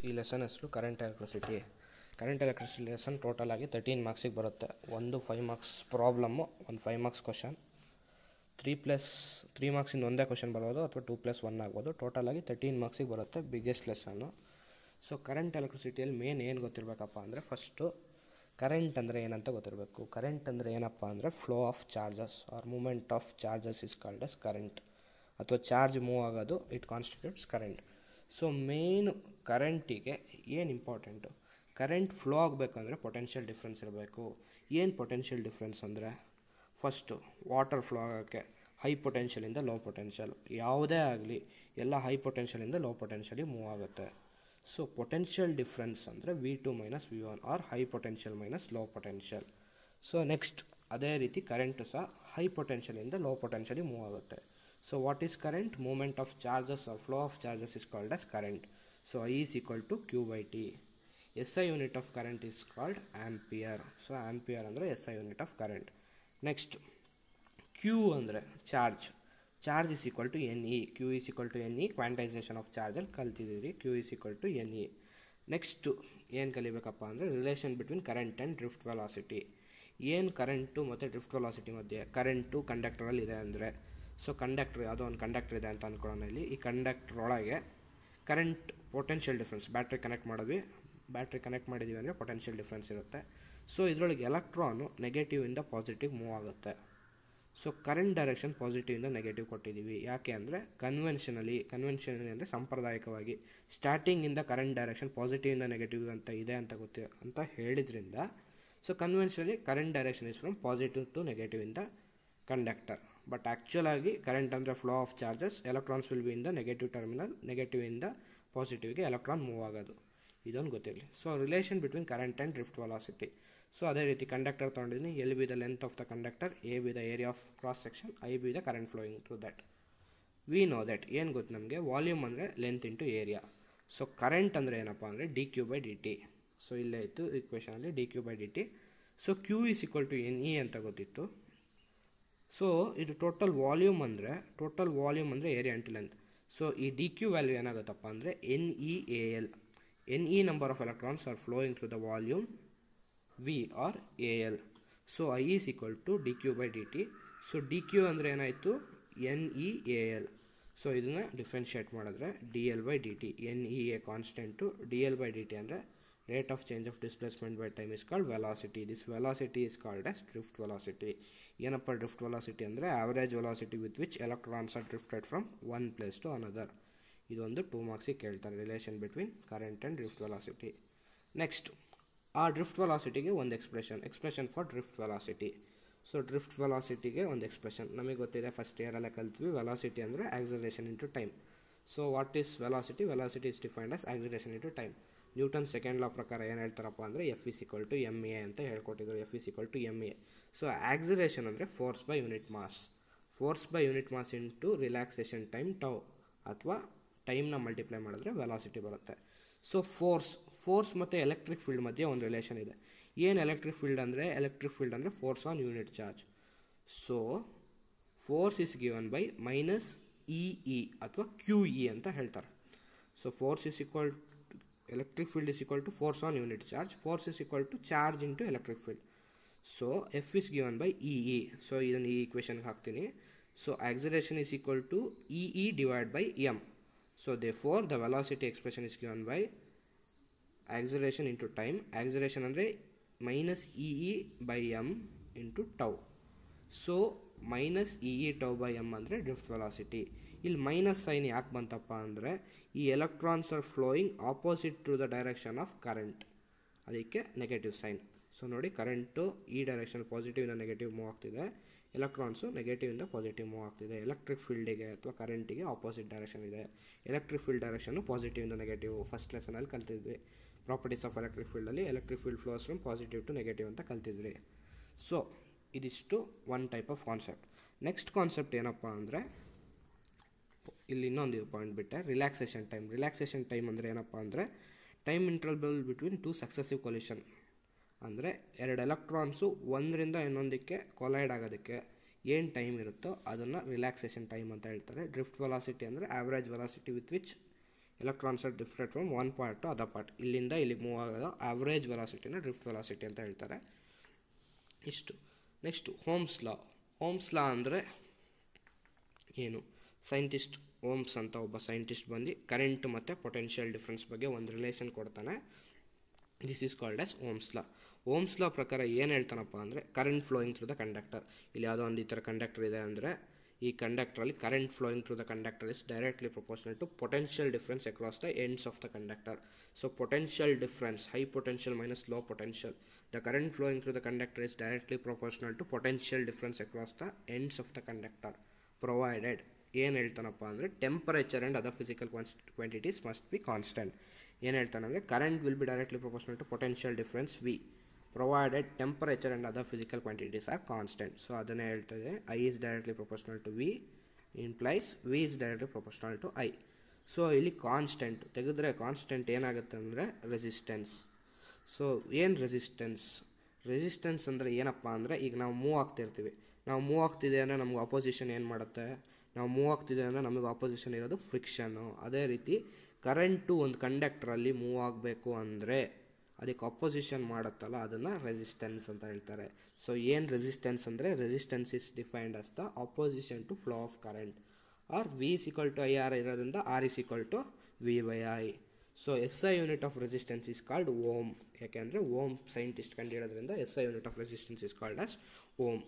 ಈ ಲೆಸನ್ ಹೆಸರು current electricity. Current electricity lesson total ಆಗಿ 13 ಮಾರ್ಕ್ಸಿಗೆ ಬರುತ್ತೆ. ಒಂದು 5 ಮಾರ್ಕ್ಸ್ ಪ್ರಾಬ್ಲಮ್ಮು, ಒಂದು 5 ಮಾರ್ಕ್ಸ್ ಕ್ವಶನ್, 3 ಮಾರ್ಕ್ಸಿಂದ ಒಂದೇ ಕ್ವಶನ್ ಬರ್ಬೋದು ಅಥವಾ 2+1 ಆಗ್ಬೋದು. ಟೋಟಲ್ ಆಗಿ 13 ಮಾರ್ಕ್ಸಿಗೆ ಬರುತ್ತೆ. Biggest lesson. So current ಎಲೆಕ್ಟ್ರಿಸಿಟಿಯಲ್ಲಿ main ಏನು ಗೊತ್ತಿರಬೇಕಪ್ಪ ಅಂದರೆ, ಫಸ್ಟು ಕರೆಂಟ್ ಅಂದರೆ ಏನಂತ ಗೊತ್ತಿರಬೇಕು. ಕರೆಂಟ್ ಅಂದರೆ ಏನಪ್ಪ ಅಂದರೆ flow of charges or movement of charges is called as current. ಅಥವಾ ಚಾರ್ಜ್ ಮೂವ್ ಆಗೋದು it constitutes current. So main ಕರೆಂಟಿಗೆ ಏನು ಇಂಪಾರ್ಟೆಂಟು, ಕರೆಂಟ್ ಫ್ಲೋ ಆಗಬೇಕಂದ್ರೆ ಪೊಟೆನ್ಷಿಯಲ್ ಡಿಫ್ರೆನ್ಸ್ ಇರಬೇಕು. ಏನು ಪೊಟೆನ್ಷಿಯಲ್ ಡಿಫ್ರೆನ್ಸ್ ಅಂದರೆ, ಫಸ್ಟು ವಾಟರ್ ಫ್ಲೋ ಆಗೋಕ್ಕೆ ಹೈ ಪೊಟೆನ್ಷಿಯಲಿಂದ ಲೋ ಪೊಟೆನ್ಷಿಯಲ್, ಯಾವುದೇ ಆಗಲಿ ಎಲ್ಲ ಹೈ ಪೊಟೆನ್ಷಿಯಲಿಂದ ಲೋ ಪೊಟೆನ್ಷಿಯಲಿಗೆ ಮೂವ್ ಆಗುತ್ತೆ. ಸೊ ಪೊಟೆನ್ಷಿಯಲ್ ಡಿಫ್ರೆನ್ಸ್ ಅಂದರೆ V2 - V1 or high potential minus low potential. So next ಅದೇ ರೀತಿ ಕರೆಂಟು ಸಹ ಹೈ ಪೊಟೆನ್ಷಿಯಲಿಂದ ಲೋ ಪೊಟೆನ್ಷಿಯಲಿಗೆ ಮೂವ್ ಆಗುತ್ತೆ. So what is current? Movement of charges or flow of charges is called as current. So I is equal to Q/T. SI unit of current is called ampere. So ampere ಅಂದರೆ SI unit of current. Next Q ಅಂದರೆ charge. Charge is equal to NE. Q is equal to NE. Quantization of charge ಅಲ್ಲಿ ಕಲ್ತಿದ್ದೀವಿ. Q is equal to NE. Next ಏನು ಕಲಿಬೇಕಪ್ಪ ಅಂದರೆ, relation between current and drift velocity. ಏನು current ಮತ್ತು drift velocity ಮಧ್ಯೆ, current ಕಂಡಕ್ಟರಲ್ಲಿ ಇದೆ ಅಂದರೆ, ಸೊ ಕಂಡಕ್ಟ್ರ್ ಯಾವುದೋ ಒಂದು ಕಂಡಕ್ಟ್ರ್ ಇದೆ ಅಂತ ಅಂದ್ಕೊಳ್ಳೋಣ. ಇಲ್ಲಿ ಈ ಕಂಡಕ್ಟ್ರ್ ಒಳಗೆ current potential difference, battery connect ಮಾಡಿದ್ದೀವಿ ಅಂದರೆ ಪೊಟೆನ್ಷಿಯಲ್ ಡಿಫ್ರೆನ್ಸ್ ಇರುತ್ತೆ. ಸೊ ಇದರೊಳಗೆ ಎಲೆಕ್ಟ್ರಾನು ನೆಗೆಟಿವಿಂದ ಪಾಸಿಟಿವ್ ಮೂವ್ ಆಗುತ್ತೆ. ಸೊ ಕರೆಂಟ್ ಡೈರೆಕ್ಷನ್ ಪಾಸಿಟಿವಿಂದ ನೆಗೆಟಿವ್ ಕೊಟ್ಟಿದ್ದೀವಿ. ಯಾಕೆ ಅಂದರೆ ಕನ್ವೆನ್ಷನಲಿ ಅಂದರೆ ಸಾಂಪ್ರದಾಯಿಕವಾಗಿ ಸ್ಟಾರ್ಟಿಂಗಿಂದ ಕರೆಂಟ್ ಡೈರೆಕ್ಷನ್ ಪಾಸಿಟಿವಿಂದ ನೆಗೆಟಿವ್ ಅಂತ ಇದೆ ಅಂತ ಹೇಳಿದ್ರಿಂದ, so conventionally current direction is from positive to negative in the conductor. But ಆ್ಯಕ್ಚುಲಾಗಿ ಕರೆಂಟ್ ಅಂದರೆ flow of charges, electrons will be in the negative terminal, ನೆಗೆಟಿವಿಂದ ಪಾಸಿಟಿವ್ಗೆ ಎಲೆಕ್ಟ್ರಾನ್ ಮೂವ್ ಆಗೋದು. ಇದೊಂದು ಗೊತ್ತಿರಲಿ. So relation between current and drift velocity. So ಅದೇ ರೀತಿ conductor ತೊಗೊಂಡಿದ್ದೀನಿ. L be the length of the conductor, A be the area of cross section, I be the current flowing through that. V know that. ಏನು ಗೊತ್ತು ನಮಗೆ, volume ಅಂದರೆ length into area. So current ಅಂದರೆ ಏನಪ್ಪ ಅಂದರೆ dQ/dt. So ಇಲ್ಲೇ ಇತ್ತು ಈಕ್ವೇಷನಲ್ಲಿ dQ/dt. So Q is equal to NE ಅಂತ ಗೊತ್ತಿತ್ತು. ಸೊ ಇದು ಟೋಟಲ್ ವಾಲ್ಯೂಮ್ ಅಂದರೆ ಏರಿಯಾ ಇಂಟು ಲೆಂತ್. ಸೊ ಈ dQ ವ್ಯಾಲ್ಯೂ ಏನಾಗುತ್ತಪ್ಪ ಅಂದರೆ NEAL. NE number of electrons are flowing through the volume, V are AL. So I is equal to dQ/dt. So dQ ಅಂದರೆ ಏನಾಯಿತು, NEAL. So ಇದನ್ನು differentiate ಮಾಡಿದ್ರೆ dL/dt. NEA constant, dL/dt ಅಂದರೆ rate of change of displacement by time is called velocity. This velocity is called as drift velocity. ಏನಪ್ಪ drift velocity ಅಂದರೆ, average velocity with which electrons are drifted from one place to another. ಇದೊಂದು 2 ಮಾರ್ಕ್ಸಿಗೆ ಕೇಳ್ತಾರೆ, relation between current and drift velocity. Next ಆ drift ವೆಲಾಸಿಟಿಗೆ ಒಂದು expression for drift velocity. So drift ವೆಲಾಸಿಟಿಗೆ ಒಂದು ಎಕ್ಸ್ಪ್ರೆಷನ್ ನಮಗೆ ಗೊತ್ತಿದೆ, ಫಸ್ಟ್ ಇಯರಲ್ಲೇ ಕಲ್ತ್ವಿ. ವೆಲಾಸಿಟಿ ಅಂದರೆ acceleration into time. So what is velocity? Velocity is defined as acceleration into time. Newton second ಲಾ ಪ್ರಕಾರ ಏನು ಹೇಳ್ತಾರಪ್ಪ ಅಂದರೆ F is equal to ma ಅಂತ ಹೇಳ್ಕೊಟ್ಟಿದ್ರು. F is equal to ma. So acceleration ಅಂದರೆ force by unit mass into relaxation time tau, ಅಥವಾ ಟೈಮ್ನ multiply ಮಾಡಿದ್ರೆ velocity ಬರುತ್ತೆ. ಸೊ ಫೋರ್ಸ್ ಮತ್ತು ಎಲೆಕ್ಟ್ರಿಕ್ ಫೀಲ್ಡ್ ಮಧ್ಯೆ ಒಂದು ರಿಲೇಷನ್ ಇದೆ. ಏನು ಎಲೆಕ್ಟ್ರಿಕ್ ಫೀಲ್ಡ್ ಅಂದರೆ force on unit charge. So force is given by -EE ಅಥವಾ QE ಅಂತ ಹೇಳ್ತಾರೆ. So force is equal, electric field is equal to force on unit charge. Force is equal to charge into electric field. So F is given by EE. So ಇದನ್ನು ಈ equation ಹಾಕ್ತೀನಿ. So acceleration is equal to EE divided by m. So therefore the velocity expression is given by acceleration into time. Acceleration ಅಂದರೆ -EE by m into tau. So -EE tau by m ಅಂದರೆ drift velocity. ಇಲ್ಲಿ minus sign ಯಾಕೆ ಬಂತಪ್ಪ ಅಂದರೆ, ಈ electrons are flowing opposite to the direction of current, ಅದಕ್ಕೆ negative sign. So ನೋಡಿ, current ಈ ಡೈರೆಕ್ಷನ್ ಪಾಸಿಟಿವಿಂದ ನೆಗೆಟಿವ್ ಮೂವ್ ಆಗ್ತಿದೆ, ಎಲೆಕ್ಟ್ರಾನ್ಸು ನೆಗೆಟಿವಿಂದ ಪಾಸಿಟಿವ್ ಮೂವ್ ಆಗ್ತಿದೆ. ಎಲೆಕ್ಟ್ರಿಕ್ ಫೀಲ್ಡಿಗೆ ಅಥವಾ ಕರೆಂಟಿಗೆ ಆಪೋಸಿಟ್ ಡೈರೆಕ್ಷನ್ ಇದೆ. ಎಲೆಕ್ಟ್ರಿಕ್ ಫೀಲ್ಡ್ ಡೈರೆಕ್ಷನ್ನು ಪಾಸಿಟಿವಿಂದ ನೆಗೆಟಿವ್ ಫಸ್ಟ್ ಲೆಸನಲ್ಲಿ ಕಲ್ತಿದ್ವಿ. ಪ್ರಾಪರ್ಟೀಸ್ ಆಫ್ ಎಲೆಕ್ಟ್ರಿಕ್ ಫೀಲ್ಡಲ್ಲಿ electric field flows from positive to negative ಅಂತ ಕಲ್ತಿದ್ವಿ. ಸೊ ಇದಿಷ್ಟು one type of concept. Next concept ಏನಪ್ಪ ಅಂದರೆ, ಇಲ್ಲಿ ಇನ್ನೊಂದು ಪಾಯಿಂಟ್ ಬಿಟ್ಟೆ, ರಿಲ್ಯಾಕ್ಸೇಷನ್ ಟೈಮ್ ಅಂದರೆ ಏನಪ್ಪ ಅಂದರೆ, time interval between 2 successive collision. ಅಂದರೆ 2 ಎಲೆಕ್ಟ್ರಾನ್ಸು ಒಂದರಿಂದ ಇನ್ನೊಂದಕ್ಕೆ ಕೊಲೈಡ್ ಆಗೋದಕ್ಕೆ ಏನು ಟೈಮ್ ಇರುತ್ತೋ ಅದನ್ನು ರಿಲ್ಯಾಕ್ಸೇಷನ್ ಟೈಮ್ ಅಂತ ಹೇಳ್ತಾರೆ. ಡ್ರಿಫ್ಟ್ ವೆಲಾಸಿಟಿ ಅಂದರೆ average velocity with which electrons are different from one part two other part. ಇಲ್ಲಿಂದ ಇಲ್ಲಿಗೆ ಮೂವ್ ಆಗೋದು ಆವ್ರೇಜ್ ವೆಲಾಸಿಟಿನ ಡ್ರಿಫ್ಟ್ ವೆಲಾಸಿಟಿ ಅಂತ ಹೇಳ್ತಾರೆ. ಇಷ್ಟು. ನೆಕ್ಸ್ಟು ಓಮ್ಸ್ ಲಾ ಅಂದರೆ ಏನು? ಸೈಂಟಿಸ್ಟ್ ಓಮ್ಸ್ ಅಂತ ಒಬ್ಬ ಸೈಂಟಿಸ್ಟ್ ಬಂದು ಕರೆಂಟ್ ಮತ್ತು ಪೊಟೆನ್ಷಿಯಲ್ ಡಿಫ್ರೆನ್ಸ್ ಬಗ್ಗೆ ಒಂದು ರಿಲೇಷನ್ ಕೊಡ್ತಾನೆ. This is called as Ohm's law. Ohm's law ಪ್ರಕಾರ ಏನು ಹೇಳ್ತಾನಪ್ಪ ಅಂದರೆ current flowing through the conductor. ಇಲ್ಲಿ ಯಾವುದೋ ಒಂದು ಈ ಥರ ಕಂಡಕ್ಟರ್ ಇದೆ ಅಂದರೆ ಈ ಕಂಡಕ್ಟರಲ್ಲಿ current flowing through the conductor is directly proportional to potential difference across the ends of the conductor. So potential difference, high potential minus low potential, the current flowing through the conductor is directly proportional to potential difference across the ends of the conductor provided. ಏನು ಹೇಳ್ತಾನಪ್ಪ ಅಂದರೆ temperature and other physical quantities must be constant. ಏನು ಹೇಳ್ತಾನೆ ಅಂದರೆ current will be directly proportional to potential difference V provided temperature and other physical quantities are constant. So ಅದನ್ನೇ ಹೇಳ್ತದೆ I is directly proportional to V implies V is directly proportional to I. So ಇಲ್ಲಿ constant ತೆಗೆದ್ರೆ constant ಏನಾಗುತ್ತೆ ಅಂದರೆ resistance. So ಏನು resistance ಅಂದರೆ ಏನಪ್ಪ ಅಂದರೆ ಈಗ ನಾವು ಮೂವ್ ಆಗ್ತಿರ್ತೀವಿ, ನಾವು ಮೂವ್ ಆಗ್ತಿದೆ ಅಂದರೆ ನಮ್ಗೆ ಅಪೋಸಿಷನ್ ಏನು ಮಾಡುತ್ತೆ? ನಾವು ಮೂವ್ ಆಗ್ತಿದೆ ಅಂದರೆ ನಮಗೆ ಅಪೋಸಿಷನ್ ಇರೋದು ಫ್ರಿಕ್ಷನ್ನು. ಅದೇ ರೀತಿ ಕರೆಂಟು ಒಂದು ಕಂಡಕ್ಟ್ರಲ್ಲಿ ಮೂವ್ ಆಗಬೇಕು ಅಂದರೆ ಅದಕ್ಕೆ ಅಪೋಸಿಷನ್ ಮಾಡುತ್ತಲ್ಲ ಅದನ್ನು ರೆಸಿಸ್ಟೆನ್ಸ್ ಅಂತ ಹೇಳ್ತಾರೆ. ಸೊ ಏನು ರೆಸಿಸ್ಟೆನ್ಸ್ ಅಂದರೆ resistance is defined as the opposition to flow of current or V is equal to I R ಇರೋದ್ರಿಂದ R is equal to V by I. So S I unit of resistance is called ohm. ಯಾಕೆಂದರೆ Ohm scientist ಕಂಡುಹಿಡೋದ್ರಿಂದ S I unit of resistance is called as ohm.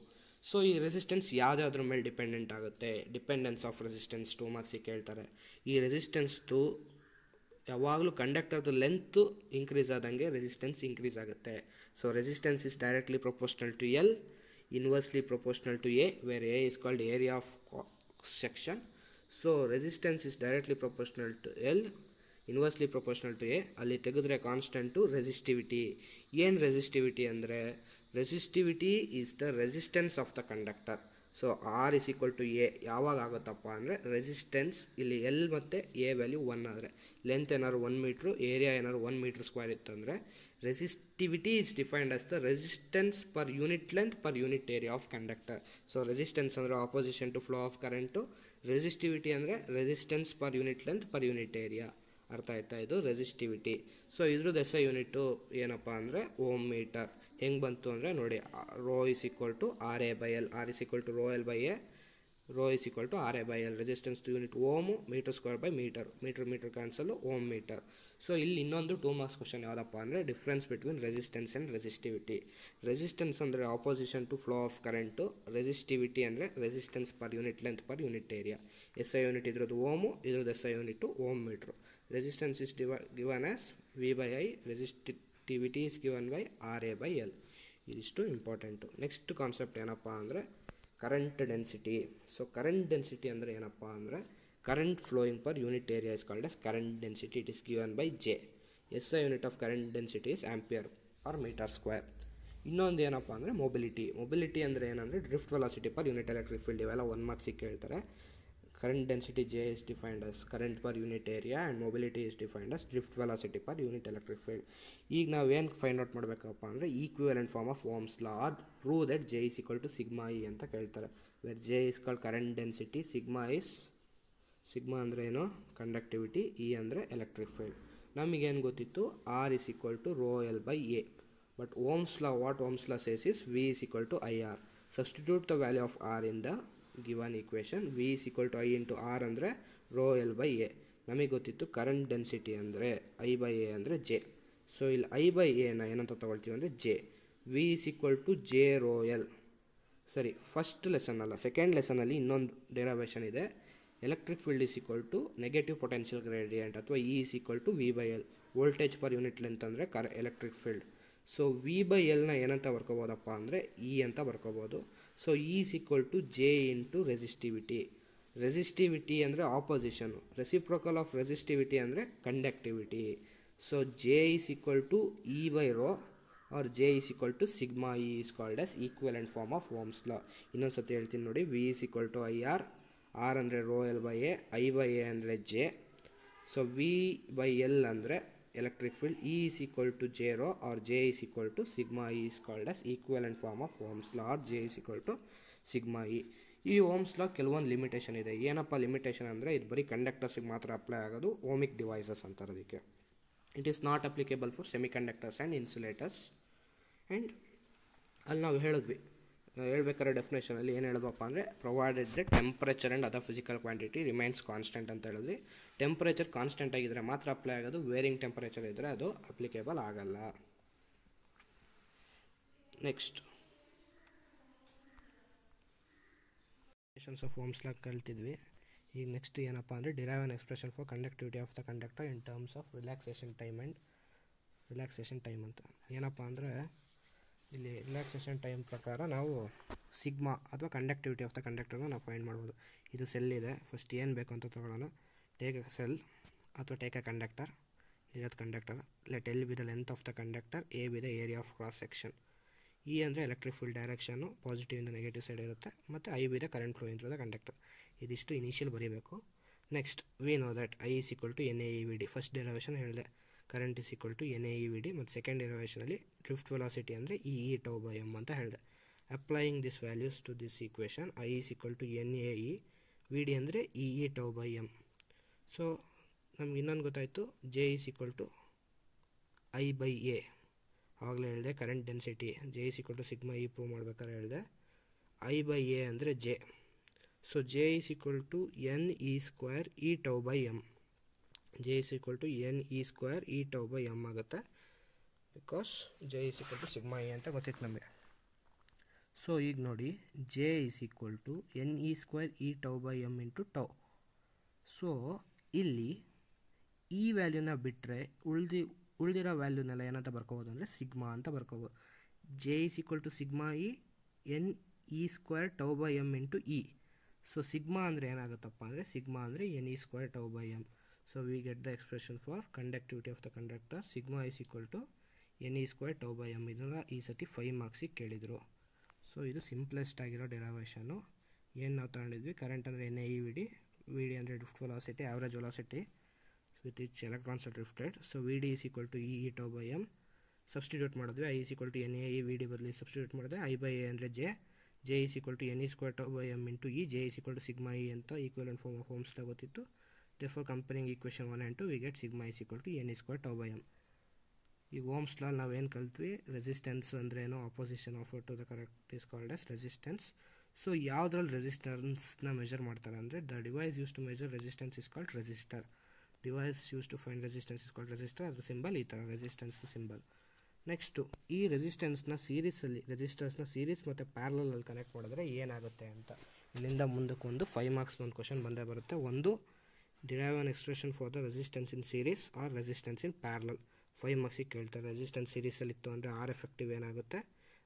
So ಈ resistance ಯಾವುದಾದ್ರ ಮೇಲೆ dependent ಆಗುತ್ತೆ? Dependence of resistance 2 ಮಾರ್ಕ್ಸಿಗೆ ಕೇಳ್ತಾರೆ. ಈ ರೆಸಿಸ್ಟೆನ್ಸ್ದು ಯಾವಾಗಲೂ ಕಂಡಕ್ಟರ್ದು ಲೆಂತ್ ಇನ್ಕ್ರೀಸ್ ಆದಂಗೆ ರೆಸಿಸ್ಟೆನ್ಸ್ ಇನ್ಕ್ರೀಸ್ ಆಗುತ್ತೆ. So resistance is directly proportional to L, inversely proportional to A, where A is called area of section. So resistance is directly proportional to L, inversely proportional to A. ಅಲ್ಲಿ ತೆಗೆದ್ರೆ constant resistivity. ಏನು resistivity ಅಂದರೆ resistivity is the resistance of the conductor. So R is equal to A ಯಾವಾಗ ಆಗುತ್ತಪ್ಪ ಅಂದರೆ resistance ಇಲ್ಲಿ L ಮತ್ತು A value 1 ಆದರೆ, ಲೆಂತ್ ಏನಾದ್ರು 1 ಮೀಟ್ರು, ಏರಿಯಾ ಏನಾದ್ರು 1 ಮೀಟ್ರ್ ಸ್ಕ್ವೇರ್ ಇತ್ತಂದರೆ resistivity is defined as the resistance per unit length per unit area of conductor. So resistance ಅಂದರೆ opposition to flow of current, resistivity ಅಂದರೆ resistance per unit length per unit area. ಅರ್ಥ ಆಯ್ತಾ? ಇದು resistivity. So ಇದ್ರದ್ದು S I unit ಏನಪ್ಪ ಅಂದರೆ ohm metre. ಹೆಂಗೆ ಬಂತು ಅಂದರೆ ನೋಡಿ, rho is equal to R A by L, R is equal to rho L by A, rho is equal to R A by L. Resistance to unit ohm, metre square by metre, metre cancel, ohm metre. So ಇಲ್ಲಿ ಇನ್ನೊಂದು 2 marks question ಯಾವುದಪ್ಪ ಅಂದರೆ difference between resistance and resistivity. Resistance ಅಂದರೆ opposition to flow of current, resistivity ಅಂದರೆ resistance per unit length per unit area. S I unit ಇದ್ರದ್ದು ohm, ಇದ್ರದ್ದು S I unit ohm metre. Resistance is given as V by I, resistivity is given by R A by L. ಇದಿಷ್ಟು important. Next concept ಏನಪ್ಪ ಅಂದರೆ current density. So current density ಅಂದರೆ ಏನಪ್ಪ ಅಂದರೆ current flowing per unit area is called as current density. It is given by J. S I unit of current density is ampere or meter square. ಇನ್ನೊಂದು ಏನಪ್ಪ ಅಂದರೆ mobility ಅಂದರೆ ಏನಂದರೆ drift velocity per unit electric field. ಇವೆಲ್ಲ 1 ಮಾರ್ಕ್ಸಿಗೆ ಕೇಳ್ತಾರೆ. current density J is defined as current per unit area and mobility is defined as drift velocity per unit electric field. ಈಗ ನಾವು ಏನು ಫೈಂಡ್ ಔಟ್ ಮಾಡಬೇಕಪ್ಪ ಅಂದರೆ equivalent form of Ohm's law or prove that J is equal to sigma E ಅಂತ ಕೇಳ್ತಾರೆ. ವೇರ್ J is called current density, sigma ಅಂದರೆ ಏನು ಕಂಡಕ್ಟಿವಿಟಿ, E ಅಂದರೆ ಎಲೆಕ್ಟ್ರಿಕ್ ಫೀಲ್ಡ್. ನಮಗೇನು ಗೊತ್ತಿತ್ತು R is equal to rho L by A. But Ohm's law, what Ohm's law says is V is equal to IR. Substitute the value of R in the given equation. V is equal to I into R ಅಂದರೆ rho L by A. ನಮಗೆ ಗೊತ್ತಿತ್ತು current density ಅಂದರೆ I by A ಅಂದರೆ J. So ಇಲ್ಲಿ I by A ನ ಏನಂತ ತಗೊಳ್ತೀವಿ ಅಂದರೆ J. V is equal to J rho L. ಸರಿ, ಫಸ್ಟ್ ಲೆಸನ್ ಅಲ್ಲ, ಸೆಕೆಂಡ್ ಲೆಸನಲ್ಲಿ ಇನ್ನೊಂದು ಡೆರವೇಷನ್ ಇದೆ. Electric field is equal to negative potential gradient ಅಥವಾ E is equal to V by L. Voltage per unit length ಅಂದರೆ electric field. So V by L ನ ಏನಂತ ಬರ್ಕೋಬೋದಪ್ಪ ಅಂದರೆ E ಅಂತ ಬರ್ಕೋಬೋದು. So E is equal to J into resistivity. Resistivity ಅಂದರೆ opposition, reciprocal of resistivity ಅಂದರೆ conductivity. So J is equal to E by rho or J is equal to sigma E is called as equivalent form of Ohm's law. ಇನ್ನೊಂದು ಸತಿ ಹೇಳ್ತೀನಿ ನೋಡಿ. V is equal to IR, R ಅಂದರೆ rho L by A, I by A ಅಂದರೆ J. So V by L ಅಂದರೆ electric field, E is equal to J rho or J is equal to sigma E is called as equivalent form of Ohm's law or J is equal to sigma E. ಈ Ohm's law ಕೆಲವೊಂದು limitation ಇದೆ. ಏನಪ್ಪ limitation ಅಂದರೆ ಇದು ಬರೀ ಕಂಡಕ್ಟರ್ಸಿಗೆ ಮಾತ್ರ apply ಆಗೋದು, ಓಮಿಕ್ devices ಅಂತಾರೆ ಅದಕ್ಕೆ. It is not applicable for semi conductors and insulators. And ಅಲ್ಲಿ ನಾವು ಹೇಳ್ಬೇಕಾದ್ರೆ ಡೆಫಿನೇಷನಲ್ಲಿ ಏನು ಹೇಳಿದ್ವಪ್ಪ ಅಂದರೆ provided the temperature and other physical quantity remains constant ಅಂತ ಹೇಳಿದ್ವಿ. ಟೆಂಪ್ರೇಚರ್ ಕಾನ್ಸ್ಟೆಂಟ್ ಆಗಿದ್ದರೆ ಮಾತ್ರ ಅಪ್ಲೈ ಆಗೋದು, ವೇರಿಂಗ್ ಟೆಂಪರೇಚರ್ ಇದ್ದರೆ ಅದು ಅಪ್ಲಿಕೇಬಲ್ ಆಗಲ್ಲ. ನೆಕ್ಸ್ಟ್ ಆಫ್ ಓಮ್ಸ್ ಲಾ ಕಲ್ತಿದ್ವಿ. ಈಗ ನೆಕ್ಸ್ಟ್ ಏನಪ್ಪ ಅಂದರೆ derive an expression for conductivity of the conductor in terms of relaxation time ಅಂತ. ಏನಪ್ಪ ಅಂದರೆ ಇಲ್ಲಿ ರಿಲ್ಯಾಕ್ಸೇಷನ್ ಟೈಮ್ ಪ್ರಕಾರ ನಾವು ಸಿಗ್ಮಾ ಅಥವಾ ಕಂಡಕ್ಟಿವಿಟಿ ಆಫ್ ದ ಕಂಡಕ್ಟರ್ನ ನಾವು ಫೈಂಡ್ ಮಾಡ್ಬೋದು. ಇದು ಸೆಲ್ ಇದೆ, ಫಸ್ಟ್ ಏನು ಬೇಕು ಅಂತ ತೊಗೊಳ್ಳೋಣ. ಟೇಕ್ ಅ ಸೆಲ್ ಅಥವಾ ಟೇಕ್ ಅ ಕಂಡಕ್ಟರ್. ಇರೋದು conductor. Let L be the length of the conductor, A be the area of cross section. E ಅಂದರೆ ಎಲೆಕ್ಟ್ರಿಕ್ ಫೀಲ್ಡ್ ಡೈರೆಕ್ಷನ್ನು ಪಾಸಿಟಿವ್ ಇಂದ ನೆಗೆಟಿವ್ ಸೈಡ್ ಇರುತ್ತೆ, ಮತ್ತು I be the current flowing through the conductor. ಇದಿಷ್ಟು initial ಬರೀಬೇಕು. Next we know that I is equal to N A E V D. First derivation ಹೇಳಿದೆ, current is equal to N A E V D. ಮತ್ತು second ಡೆರಿವೇಷನಲ್ಲಿ drift velocity ಅಂದರೆ E E tau by M ಅಂತ ಹೇಳಿದೆ. Applying this values to this equation, I is equal to N A E V D ಅಂದರೆ E E tau by M. So ನಮ್ಗೆ ಇನ್ನೊಂದು ಗೊತ್ತಾಯಿತು, J is equal to I by A. ಆವಾಗಲೇ ಹೇಳಿದೆ current density J is equal to sigma E prove ಮಾಡ್ಬೇಕಾದ್ರೆ ಹೇಳಿದೆ. I by A ಅಂದರೆ J. So J is equal to N E square E tau by M. J is equal to N E square E tau by M ಆಗುತ್ತೆ, because J is equal to sigma E ಅಂತ ಗೊತ್ತಿತ್ತು ನಮಗೆ. So ಈಗ ನೋಡಿ, J is equal to N E square E tau by M into tau. So ಇಲ್ಲಿ ಈ ವ್ಯಾಲ್ಯೂನ ಬಿಟ್ಟರೆ ಉಳಿದಿರೋ ವ್ಯಾಲ್ಯೂನೆಲ್ಲ ಏನಂತ ಬರ್ಕೋಬೋದು ಅಂದರೆ ಸಿಗ್ಮಾ ಅಂತ ಬರ್ಕೋಬೋದು. J is equal to sigma E N E square tau by M into E. So sigma ಅಂದರೆ ಏನಾಗುತ್ತಪ್ಪ ಅಂದರೆ ಸಿಗ್ಮಾ ಅಂದರೆ N E square tau by M. So we get the expression for conductivity of the conductor, sigma is equal to N E square tau by M. ಇದನ್ನು ಈ ಸತಿ 5 ಮಾರ್ಕ್ಸಿಗೆ ಕೇಳಿದರು. So ಇದು simplest ಆಗಿರೋ ಡೆರಿವೇಷನ್ನು. ಏನು ನಾವು ತಗೊಂಡಿದ್ವಿ, ಕರೆಂಟ್ ಅಂದರೆ N A E V D, V D ಅಂದರೆ drift velocity, average velocity with which electrons are drifted. So Vd is equal to E tau by m. Substitute ಮಾಡಿದ್ವಿ, I is equal to NA E Vd ಬದಲಿ substitute ಮಾಡಿದ್ರೆ I by A ಅಂದರೆ J is equal to NE square tau by m into E. J is equal to sigma E ಅಂತ equivalent form of Ohm's ಗೊತ್ತಿತ್ತು. therefore comparing equation 1 and 2 we get sigma is equal to NE square tau by m. ಈಗ Ohm's law ನಾವೇನು ಕಲ್ತ್ವಿ, resistance ಅಂದರೆ ಏನೋ opposition of to the current is called as resistance. So ಯಾವುದ್ರಲ್ಲಿ ರೆಸಿಸ್ಟೆನ್ಸ್ನ measure ಮಾಡ್ತಾರೆ ಅಂದರೆ the device use to measure resistance is called resistor. Device use to find resistance is called resistor. ಅದ್ರ symbol ಈ ಥರ ರೆಸಿಸ್ಟೆನ್ಸ್ ಸಿಂಬಲ್. ನೆಕ್ಸ್ಟು ಈ ರೆಸಿಸ್ಟೆನ್ಸ್ನ ಸೀರೀಸಲ್ಲಿ ರೆಸಿಸ್ಟರ್ಸ್ನ series ಮತ್ತು ಪ್ಯಾರಲಲ್ಲಿ connect ಮಾಡಿದ್ರೆ ಏನಾಗುತ್ತೆ ಅಂತ ಇಲ್ಲಿಂದ ಮುಂದಕ್ಕೊಂದು 5 ಮಾರ್ಕ್ಸ್ ಒಂದು ಕ್ವಶನ್ ಬಂದೇ ಬರುತ್ತೆ. ಒಂದು, derive an expression for the resistance in series or resistance in parallel. 5 ಮಾರ್ಕ್ಸಿಗೆ ಕೇಳ್ತಾರೆ. ರೆಸಿಸ್ಟೆನ್ಸ್ ಸೀರೀಸಲ್ಲಿ ಇತ್ತು ಅಂದರೆ ಆರ್ ಎಫೆಕ್ಟಿವ್ ಏನಾಗುತ್ತೆ,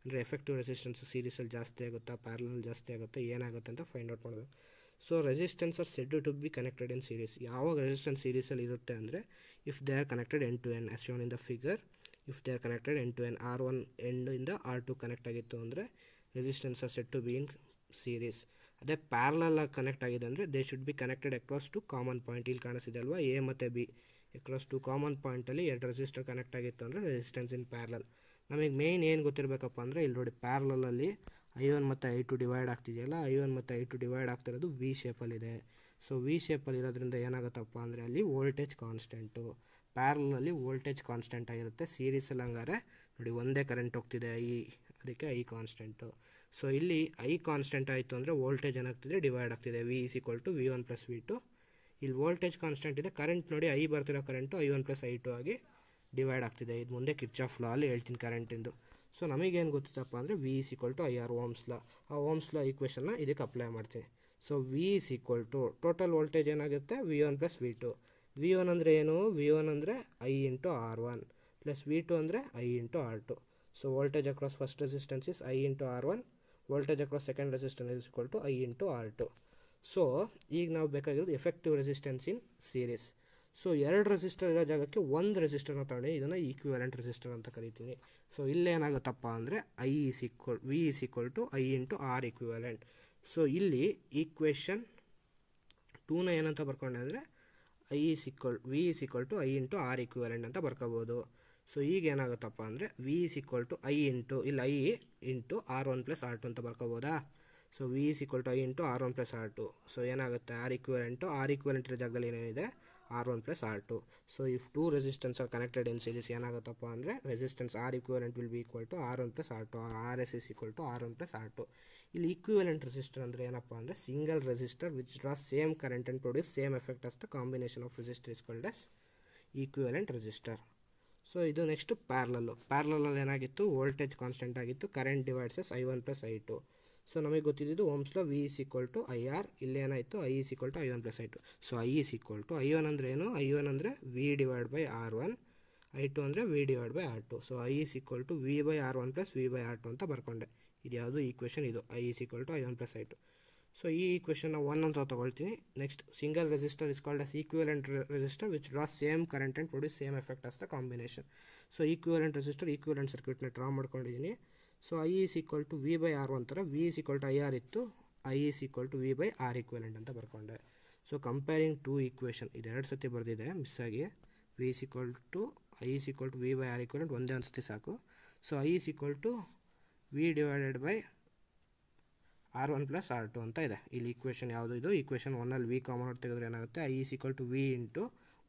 ಅಂದರೆ ಎಫೆಕ್ಟಿವ್ ರೆಸಿಸ್ಟೆನ್ಸ್ ಸೀರೀಸಲ್ಲಿ ಜಾಸ್ತಿ ಆಗುತ್ತಾ ಪ್ಯಾರಲಲ್ ಜಾಸ್ತಿ ಆಗುತ್ತೆ, ಏನಾಗುತ್ತೆ ಅಂತ ಫೈಂಡ್ ಔಟ್ ಮಾಡಬೇಕು. So resistance are said to be connected in series. ಯಾವಾಗ ರೆಸಿಸ್ಟೆನ್ಸ್ ಸೀರೀಸಲ್ಲಿ ಇರುತ್ತೆ ಅಂದರೆ if they are connected end to end as shown in the figure. If they are connected end to end, R1 ಎಂಡಿಂದ R2 connect ಆಗಿತ್ತು ಅಂದರೆ resistance are said to be in series. ಅದೇ parallel connect ಆಗಿದೆ ಅಂದರೆ they should be connected across to common point. ಇಲ್ಲಿ ಕಾಣಿಸಿದೆ ಅಲ್ವಾ, A ಮತ್ತು ಬಿ ಅಕ್ರಾಸ್ ಟು ಕಾಮನ್ ಪಾಯಿಂಟಲ್ಲಿ 2 ರೆಸಿಸ್ಟರ್ ಕನೆಕ್ಟ್ ಆಗಿತ್ತು ಅಂದರೆ ರೆಸಿಸ್ಟೆನ್ಸ್ ಇನ್ ಪ್ಯಾರಲಲ್. ನಮಗೆ ಮೇಯ್ನ್ ಏನು ಗೊತ್ತಿರಬೇಕಪ್ಪ ಅಂದರೆ ಇಲ್ಲಿ ನೋಡಿ, ಪ್ಯಾರಲಲ್ಲಿ I1 ಮತ್ತು I2 ಡಿವೈಡ್ ಆಗ್ತಿದೆಯಲ್ಲ, I1 ಮತ್ತು I2 ಡಿವೈಡ್ ಆಗ್ತಿರೋದು ವಿ ಶೇಪಲ್ಲಿದೆ. ಸೊ ವಿ ಶೇಪಲ್ಲಿ ಇರೋದ್ರಿಂದ ಏನಾಗುತ್ತಪ್ಪ ಅಂದರೆ ಅಲ್ಲಿ ವೋಲ್ಟೇಜ್ ಕಾನ್ಸ್ಟೆಂಟು. ಪ್ಯಾರಲಲ್ಲಿ ವೋಲ್ಟೇಜ್ ಕಾನ್ಸ್ಟೆಂಟ್ ಆಗಿರುತ್ತೆ, ಸೀರೀಸಲ್ಲಿ ಹಂಗಾರೆ ನೋಡಿ ಒಂದೇ ಕರೆಂಟ್ ಹೋಗ್ತಿದೆ ಅದಕ್ಕೆ ಐ ಕಾನ್ಸ್ಟೆಂಟು. ಸೊ ಇಲ್ಲಿ ಐ ಕಾನ್ಸ್ಟೆಂಟ್ ಆಯಿತು ಅಂದರೆ ವೋಲ್ಟೇಜ್ ಏನಾಗ್ತಿದೆ, ಡಿವೈಡ್ ಆಗ್ತಿದೆ. V is equal to V1 + V2. ಇಲ್ಲಿ ವೋಲ್ಟೇಜ್ ಕಾನ್ಸ್ಟೆಂಟ್ ಇದೆ, ಕರೆಂಟ್ ನೋಡಿ ಐ ಬರ್ತಿರೋ ಕರೆಂಟು I1 + I2 ಆಗಿ ಡಿವೈಡ್ ಆಗ್ತಿದೆ. ಇದು ಮುಂದೆ ಕಿರ್ಚಾಫ್ ಲಾ ಅಲ್ಲಿ ಹೇಳ್ತೀನಿ ಕರೆಂಟಿಂದು. ಸೊ ನಮಗೇನು ಗೊತ್ತಿತ್ತಪ್ಪ ಅಂದರೆ V is equal to IR Ohm's law. ಆ ಓಮ್ಸ್ ಲಾ ಈಕ್ವೇಷನ್ನ ಇದಕ್ಕೆ ಅಪ್ಲೈ ಮಾಡ್ತೀನಿ. So V is equal to total voltage ಏನಾಗುತ್ತೆ, V1 + V2. V1 ಅಂದರೆ ಏನು, V1 ಅಂದರೆ I × R1 ಪ್ಲಸ್ V2 ಅಂದರೆ I × R2. So voltage across first resistance is I × R1, voltage across second resistance is equal to I × R2. So ಈಗ ನಾವು ಬೇಕಾಗಿರೋದು effective resistance in series. So 2 resistor ಇರೋ ಜಾಗಕ್ಕೆ 1 ರೆಸಿಸ್ಟರ್ನ ತಗೊಂಡು ಇದನ್ನು equivalent resistor ಅಂತ ಕರಿತೀನಿ. ಸೊ ಇಲ್ಲೇನಾಗುತ್ತಪ್ಪ ಅಂದರೆ V is equal to I × R equivalent. So ಇಲ್ಲಿ ಈಕ್ವೇಷನ್ 2ನ ಏನಂತ ಬರ್ಕೊಂಡೆ ಅಂದರೆ V is equal to I × R equivalent ಅಂತ ಬರ್ಕೋಬೋದು. ಸೊ ಈಗ ಏನಾಗುತ್ತಪ್ಪ ಅಂದರೆ V is equal to I × R1 + R2 ಅಂತ ಬರ್ಕೋಬೋದಾ. So V is equal to I into R one plus R two. So ಏನಾಗುತ್ತೆ ಆರ್ ಈಕ್ವಲೆಂಟ್ ಇರೋ ಜಾಗದಲ್ಲಿ ಏನೇನಿದೆ R one plus R two. So if two resistance are connected in series ಏನಾಗುತ್ತಪ್ಪ ಅಂದರೆ resistance R equivalent will be equal to R one plus R two R R S is equal to R one plus R two. ಇಲ್ಲಿ equivalent resistor ಅಂದರೆ ಏನಪ್ಪ ಅಂದರೆ single resistor which draws same current and produce same effect as the combination of resistor is called as equivalent resistor. So ಇದು next ಪ್ಯಾರಲಲ್ಲಿ ಏನಾಗಿತ್ತು voltage constant ಆಗಿತ್ತು, current ಡಿವೈಡ್ಸಸ್ I one plus I two. So ನಮಗೆ ಗೊತ್ತಿದ್ದು Ohm's law V is equal to I R, ಇಲ್ಲಿ ಏನಾಯಿತು I is equal to I one plus I two. So I is equal to I one ಅಂದರೆ ಏನು, I one ಅಂದರೆ V divide by R one, I two ಅಂದರೆ V divide by R two. So I is equal to V by R one plus V by R two ಅಂತ ಬರ್ಕೊಂಡೆ. ಇದು ಯಾವುದು equation ಇದು I is equal to I one plus I two. So ಈ equation ನಾವು one ಅಂತ ತೊಗೊಳ್ತೀನಿ. Next single resistor is called as equivalent resistor which draws same current and produce same effect as the combination. So equivalent resistor equivalent ಸರ್ಕ್ಯೂಟ್ನ draw ಮಾಡ್ಕೊಂಡಿದ್ದೀನಿ. So I is equal to V by R ಒಂಥರ, V is equal to I R ಇತ್ತು, I is equal to V by R equivalent ಅಂತ ಬರ್ಕೊಂಡೆ. So comparing to equation ಇದೆರಡು ಸತಿ ಬರೆದಿದೆ ಮಿಸ್ಸಾಗಿ. V is equal to I is equal to V by R equivalent ಒಂದೇ ಒಂದು ಸತಿ ಸಾಕು. So I is equal to V divided by R one plus R two ಅಂತ ಇದೆ. ಇಲ್ಲಿ ಈಕ್ವೇಷನ್ ಯಾವುದು ಇದು ಈಕ್ವೇಷನ್ ಒನ್ನಲ್ಲಿ ವಿ ಕಾಮನ್ ಔಟ್ ತೆಗೆದ್ರೆ ಏನಾಗುತ್ತೆ I is equal to V into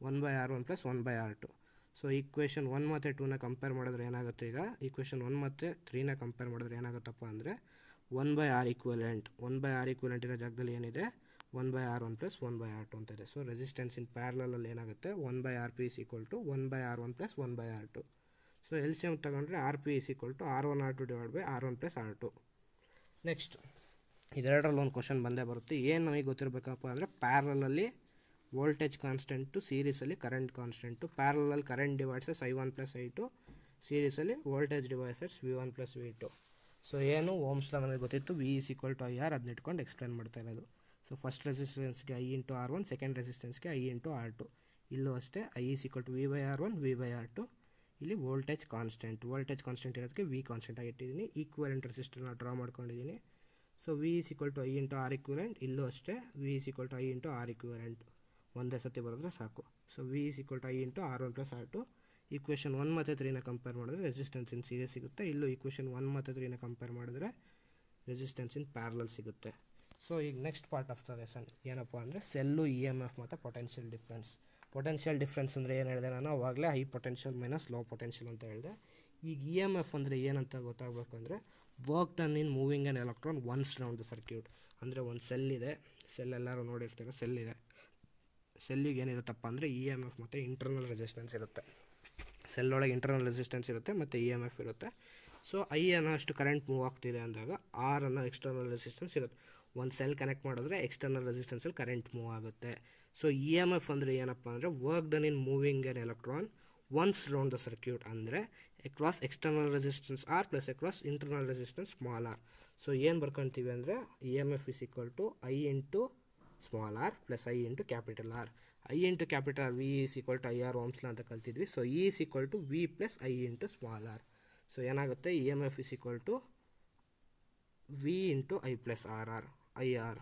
one by R one plus one by R two. So equation one ಮತ್ತು ಟೂನ ಕಂಪೇರ್ ಮಾಡಿದ್ರೆ ಏನಾಗುತ್ತೆ, ಈಗ ಈಕ್ವೇಷನ್ ಒನ್ ಮತ್ತು ತ್ರೀನ ಕಂಪೇರ್ ಮಾಡಿದ್ರೆ ಏನಾಗುತ್ತಪ್ಪ ಅಂದರೆ ಒನ್ ಬೈ ಆರ್ ಈಕ್ವಲೆಂಟ್ ಇರೋ ಜಾಗದಲ್ಲಿ ಏನಿದೆ one by R one plus one by R two ಅಂತ ಇದೆ. ಸೊ ರೆಸಿಸ್ಟೆನ್ಸ್ ಇನ್ ಪ್ಯಾರಲಲ್ಲಿ ಏನಾಗುತ್ತೆ one by R P is equal to one by R one plus one by R two. So L C M ತಗೊಂಡ್ರೆ R P is equal to R one R two divide by R one plus R two. Next ಇದೆರಡರಲ್ಲಿ ಒಂದು question ಬಂದೇ ಬರುತ್ತೆ. ಏನು ನಮಗೆ ಗೊತ್ತಿರಬೇಕಪ್ಪ ಅಂದರೆ ಪ್ಯಾರಲಲ್ಲಿ ವೋಲ್ಟೇಜ್ ಕಾನ್ಸ್ಟೆಂಟು, ಸೀರೀಸಲ್ಲಿ ಕರೆಂಟ್ ಕಾನ್ಸ್ಟೆಂಟು. ಪ್ಯಾರಲಲ್ಲಿ current ಡಿವೈಡ್ಸಸ್ I one plus I two, ಸೀರೀಸಲ್ಲಿ voltage divides as V one plus V two. So ಏನು ಓಮ್ಸ್ ಲಾ ನನಗೆ ಗೊತ್ತಿತ್ತು V is equal to I R, ಅದನ್ನ ಇಟ್ಕೊಂಡು ಎಕ್ಸ್ಪ್ಲೇನ್ ಮಾಡ್ತಾ ಇರೋದು. ಸೊ ಫಸ್ಟ್ ರೆಸಿಸ್ಟೆನ್ಸ್ಗೆ I into R one, second ರೆಸಿಸ್ಟೆನ್ಸ್ಗೆ ಐ ಇಂಟು ಆರ್ ಟು. ಇಲ್ಲೂ ಅಷ್ಟೇ I is equal to V by R one V by R two. ಇಲ್ಲಿ ವೋಲ್ಟೇಜ್ ಕಾನ್ಸ್ಟೆಂಟ್ ಇರೋದಕ್ಕೆ ವಿ ಕಾನ್ಸ್ಟೆಂಟ್ ಆಗಿಟ್ಟಿದ್ದೀನಿ. ಈಕ್ವಲೆಂಟ್ ರೆಸಿಸ್ಟರ್ನ ಡ್ರಾ ಮಾಡ್ಕೊಂಡಿದ್ದೀನಿ. So V is equal to I into R equivalent, ಇಲ್ಲೂ ಅಷ್ಟೇ V is equal to I into R equivalent ಒಂದೇ ಸತಿ ಬರೆದ್ರೆ ಸಾಕು. So V is equal to I into R one plus R two. Equation one ಮತ್ತು ತ್ರೀನ compare ಮಾಡಿದ್ರೆ resistance in series ಸಿಗುತ್ತೆ. ಇಲ್ಲೂ ಈಕ್ವೇಷನ್ ಒನ್ ಮತ್ತು ತ್ರೀನ ಕಂಪೇರ್ ಮಾಡಿದ್ರೆ ರೆಸಿಸ್ಟೆನ್ಸ್ ಇನ್ ಪ್ಯಾರಲಲ್ ಸಿಗುತ್ತೆ. ಸೊ ಈಗ next part of the lesson ಏನಪ್ಪ ಅಂದರೆ ಸೆಲ್ಲು ಇ ಎಮ್ ಎಫ್ ಮತ್ತು ಪೊಟೆನ್ಷಿಯಲ್ ಡಿಫ್ರೆನ್ಸ್ ಅಂದರೆ ಏನು ಹೇಳಿದೆ ನಾನು ಆವಾಗಲೇ high potential minus low potential ಅಂತ ಹೇಳಿದೆ. ಈಗ ಇ ಎಮ್ ಎಫ್ ಅಂದರೆ ಏನಂತ ಗೊತ್ತಾಗಬೇಕು ಅಂದರೆ work done in moving an electron once round the circuit. ಅಂದರೆ ಒಂದು ಸೆಲ್ ಇದೆ, ಸೆಲ್ ಎಲ್ಲರೂ ನೋಡಿರ್ತಾರೆ, ಸೆಲ್ ಇದೆ, ಸೆಲ್ಲಿಗೆ ಏನಿರುತ್ತಪ್ಪ ಅಂದರೆ ಇ ಎಮ್ ಎಫ್ ಮತ್ತು ಇಂಟರ್ನಲ್ ರೆಸಿಸ್ಟೆನ್ಸ್ ಇರುತ್ತೆ. ಸೆಲ್ ಒಳಗೆ ಇಂಟರ್ನಲ್ ರೆಸಿಸ್ಟೆನ್ಸ್ ಇರುತ್ತೆ ಮತ್ತು ಇ ಎಮ್ ಎಫ್ ಇರುತ್ತೆ. ಸೊ ಐ ಅನ್ನೋ ಅಷ್ಟು ಕರೆಂಟ್ ಮೂವ್ ಆಗ್ತಿದೆ ಅಂದಾಗ ಆರ್ ಅನ್ನೋ ಎಕ್ಸ್ಟರ್ನಲ್ ರೆಸಿಸ್ಟೆನ್ಸ್ ಇರುತ್ತೆ. ಒಂದು ಸೆಲ್ ಕನೆಕ್ಟ್ ಮಾಡಿದ್ರೆ ಎಕ್ಸ್ಟರ್ನಲ್ ರೆಸಿಸ್ಟೆನ್ಸಲ್ಲಿ ಕರೆಂಟ್ ಮೂವ್ ಆಗುತ್ತೆ. ಸೊ ಇ ಎಮ್ ಎಫ್ ಅಂದರೆ ಏನಪ್ಪ ಅಂದರೆ work done in moving an electron once round the circuit, ಅಂದರೆ across external resistance R plus across internal resistance small R. So ಏನು ಬರ್ಕೊತೀವಿ ಅಂದರೆ E M F is equal to I into small R plus I into capital R. I into capital R V is equal to I R Ohm's law ಅಂತ ಕಲ್ತಿದ್ವಿ. So E is equal to V plus I into small R. So ಏನಾಗುತ್ತೆ E M F is equal to V into I plus R R I R.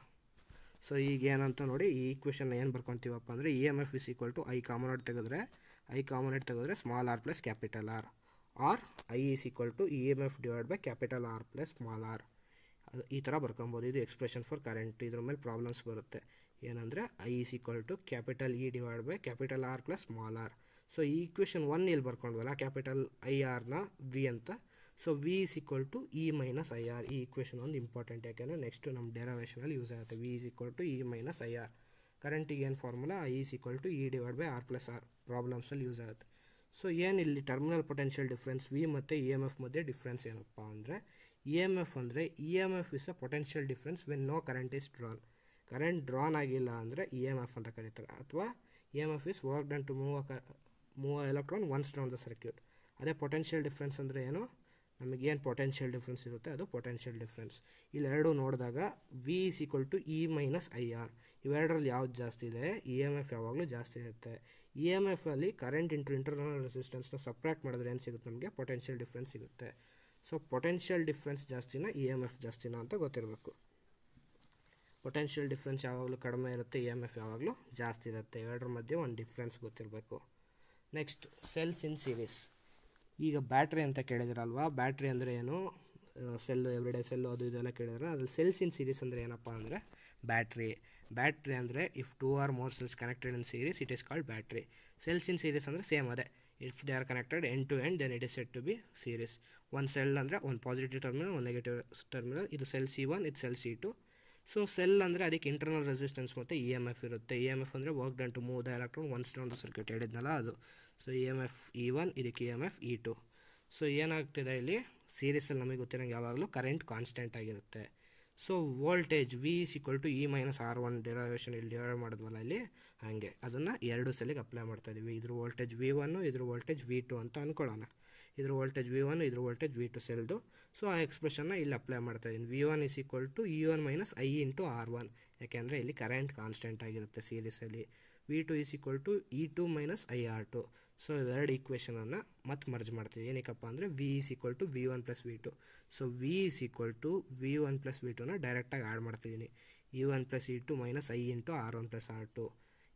So ಈಗ ಏನಂತ ನೋಡಿ ಈ equation ಏನು ಬರ್ಕೊತೀವಪ್ಪ ಅಂದರೆ E M F is equal to I common out ತೆಗೆದ್ರೆ small R plus capital R, R I is equal to E M F divide by capital R plus small R. ಅದು ಈ ಥರ ಬರ್ಕೊಬೋದು. ಇದು ಎಕ್ಸ್ಪ್ರೆಷನ್ ಫಾರ್ ಕರೆಂಟ್. ಇದ್ರ ಮೇಲೆ problems ಬರುತ್ತೆ. ಏನಂದರೆ I is equal to capital E divide by capital R plus small R. So ಈ equation one ಇಲ್ಲಿ ಬರ್ಕೊಂಡ್ವಲ್ಲ ಕ್ಯಾಪಿಟಲ್ ಐ ಆರ್ನ ವಿ ಅಂತ. So V is equal to E minus I R. ಈ ಈಕ್ವೇಷನ್ ಒಂದು ಇಂಪಾರ್ಟೆಂಟ್, ಯಾಕೆಂದರೆ ನೆಕ್ಸ್ಟ್ ನಮ್ಮ ಡೆರವೇಷನಲ್ಲಿ ಯೂಸ್ ಆಗುತ್ತೆ. V is equal to E minus I R. ಕರೆಂಟಿಗೆ ಏನು formula I is equal to E divide by R plus R. ಪ್ರಾಬ್ಲಮ್ಸಲ್ಲಿ use ಆಗುತ್ತೆ. ಸೊ ಏನು ಇಲ್ಲಿ ಟರ್ಮಿನಲ್ ಪೊಟೆನ್ಷಿಯಲ್ ಡಿಫ್ರೆನ್ಸ್ ವಿ ಮತ್ತು ಇ ಎಮ್ ಎಫ್ ಮಧ್ಯೆ ಡಿಫ್ರೆನ್ಸ್ ಏನಪ್ಪ ಅಂದರೆ ಇ ಎಮ್ ಎಫ್ ಅಂದರೆ E M F is a potential difference when no current is drawn. Current drawn ಆಗಿಲ್ಲ ಅಂದರೆ ಇ ಎಮ್ ಎಫ್ ಅಂತ ಕರೀತಾರೆ. ಅಥವಾ E M F is work done to move electron once round the circuit. ಅದೇ potential difference ಅಂದರೆ ಏನು, ನಮಗೇನು potential difference ಇರುತ್ತೆ ಅದು ಪೊಟೆನ್ಷಿಯಲ್ ಡಿಫ್ರೆನ್ಸ್. ಇಲ್ಲೆರಡು ನೋಡಿದಾಗ V is equal to E minus I R. ಇವೆರಡರಲ್ಲಿ ಯಾವ್ದು ಜಾಸ್ತಿ ಇದೆ, ಇ ಎಮ್ ಎಫ್ ಯಾವಾಗಲೂ ಜಾಸ್ತಿ ಇರುತ್ತೆ. ಇ ಎಮ್ ಎಫ್ ಅಲ್ಲಿ ಕರೆಂಟ್ ಇಂಟು ಇಂಟರ್ನಲ್ ರೆಸಿಸ್ಟೆನ್ಸ್ನ ಸಪ್ರೇಟ್ ಮಾಡಿದ್ರೆ ಏನು ಸಿಗುತ್ತೆ ನಮಗೆ ಪೊಟೆನ್ಷಿಯಲ್ ಡಿಫ್ರೆನ್ಸ್ ಸಿಗುತ್ತೆ. ಸೊ ಪೊಟೆನ್ಷಿಯಲ್ ಡಿಫ್ರೆನ್ಸ್ ಜಾಸ್ತಿನ ಇ ಎಮ್ ಎಫ್ ಜಾಸ್ತಿನ ಅಂತ ಗೊತ್ತಿರಬೇಕು. ಪೊಟೆನ್ಷಿಯಲ್ ಡಿಫ್ರೆನ್ಸ್ ಯಾವಾಗಲೂ ಕಡಿಮೆ ಇರುತ್ತೆ, ಇ ಎಮ್ ಎಫ್ ಯಾವಾಗಲೂ ಜಾಸ್ತಿ ಇರುತ್ತೆ. ಎರಡರ ಮಧ್ಯೆ ಒಂದು ಡಿಫ್ರೆನ್ಸ್ ಗೊತ್ತಿರಬೇಕು. Next cells in series. ಈಗ ಬ್ಯಾಟ್ರಿ ಅಂತ ಕೇಳಿದಿರಲ್ವಾ, ಬ್ಯಾಟ್ರಿ ಅಂದರೆ ಏನು, ಸೆಲ್ಲು ಎವ್ರಿಡೇ ಸೆಲ್ಲು ಅದು ಇದೆಲ್ಲ ಕೇಳಿದ್ರೆ ಅದ್ರಲ್ಲಿ ಸೆಲ್ಸ್ ಇನ್ ಸೀರೀಸ್ ಅಂದರೆ ಏನಪ್ಪ ಅಂದರೆ ಬ್ಯಾಟ್ರಿ ಅಂದರೆ if 2 or more cells connected in series it is called battery. Cells in series ಅಂದರೆ ಸೇಮ್ ಅದೇ, if they are connected end to end then it is set to be series. ಒಂದು cell ಅಂದರೆ ಒಂದು positive terminal ಒಂದು negative terminal, ಇದು cell C1 ಇದು cell C2. So cell ಅಂದರೆ ಅದಕ್ಕೆ ಇಂಟರ್ನಲ್ ರೆಸಿಸ್ಟೆನ್ಸ್ ಮತ್ತು EMF ಇರುತ್ತೆ. EMF ಅಂದರೆ work done to move the electron once down the circuit ಹೇಳಿದ್ನಲ್ಲ ಅದು. ಸೊ EMF E1 ಇದಕ್ಕೆ EMF E2. ಸೊ ಏನಾಗ್ತಿದೆ ಇಲ್ಲಿ ಸೀರೀಸಲ್ಲಿ ನಮಗೆ ಗೊತ್ತಿರೋಂಗೆ ಯಾವಾಗಲೂ ಕರೆಂಟ್ ಕಾನ್ಸ್ಟೆಂಟ್ ಆಗಿರುತ್ತೆ. So voltage V is equal to E minus R1 derivation ಇಲ್ಲಿ ಡಿರೈವ್ ಮಾಡಿದ್ವಲ್ಲ ಇಲ್ಲಿ ಹಾಗೆ ಅದನ್ನು ಎರಡು ಸೆಲ್ಲಿಗೆ ಅಪ್ಲೈ ಮಾಡ್ತಾ ಇದ್ದೀವಿ. ಇದ್ರ ವೋಲ್ಟೇಜ್ V1 ಇದ್ರ ವೋಲ್ಟೇಜ್ V2 ಅಂತ ಅಂದ್ಕೊಳ್ಳೋಣ. ಇದ್ರ ವೋಲ್ಟೇಜ್ V1 ಇದ್ರ ವೋಲ್ಟೇಜ್ V2 ಸೆಲ್ದು. ಸೊ ಆ ಎಕ್ಸ್ಪ್ರೆಷನ್ನ ಇಲ್ಲಿ ಅಪ್ಲೈ ಮಾಡ್ತಾ ಇದ್ದೀನಿ. V1 is equal to E1 minus I into R1, ಯಾಕೆಂದರೆ ಇಲ್ಲಿ ಕರೆಂಟ್ ಕಾನ್ಸ್ಟೆಂಟ್ ಆಗಿರುತ್ತೆ ಸೀರೀಸಲ್ಲಿ. V2 is equal to E2 minus IR2. So ಇವೆರಡು ಈಕ್ವೇಷನನ್ನು ಮತ್ತೆ ಮರ್ಜ್ ಮಾಡ್ತೀವಿ. ಏನಕ್ಕಪ್ಪ ಅಂದರೆ V is equal to V1 plus V2. So V is equal to V1 plus V2ನ ಡೈರೆಕ್ಟಾಗಿ add ಮಾಡ್ತಿದ್ದೀನಿ. E1 plus E2 minus I into R1 plus R2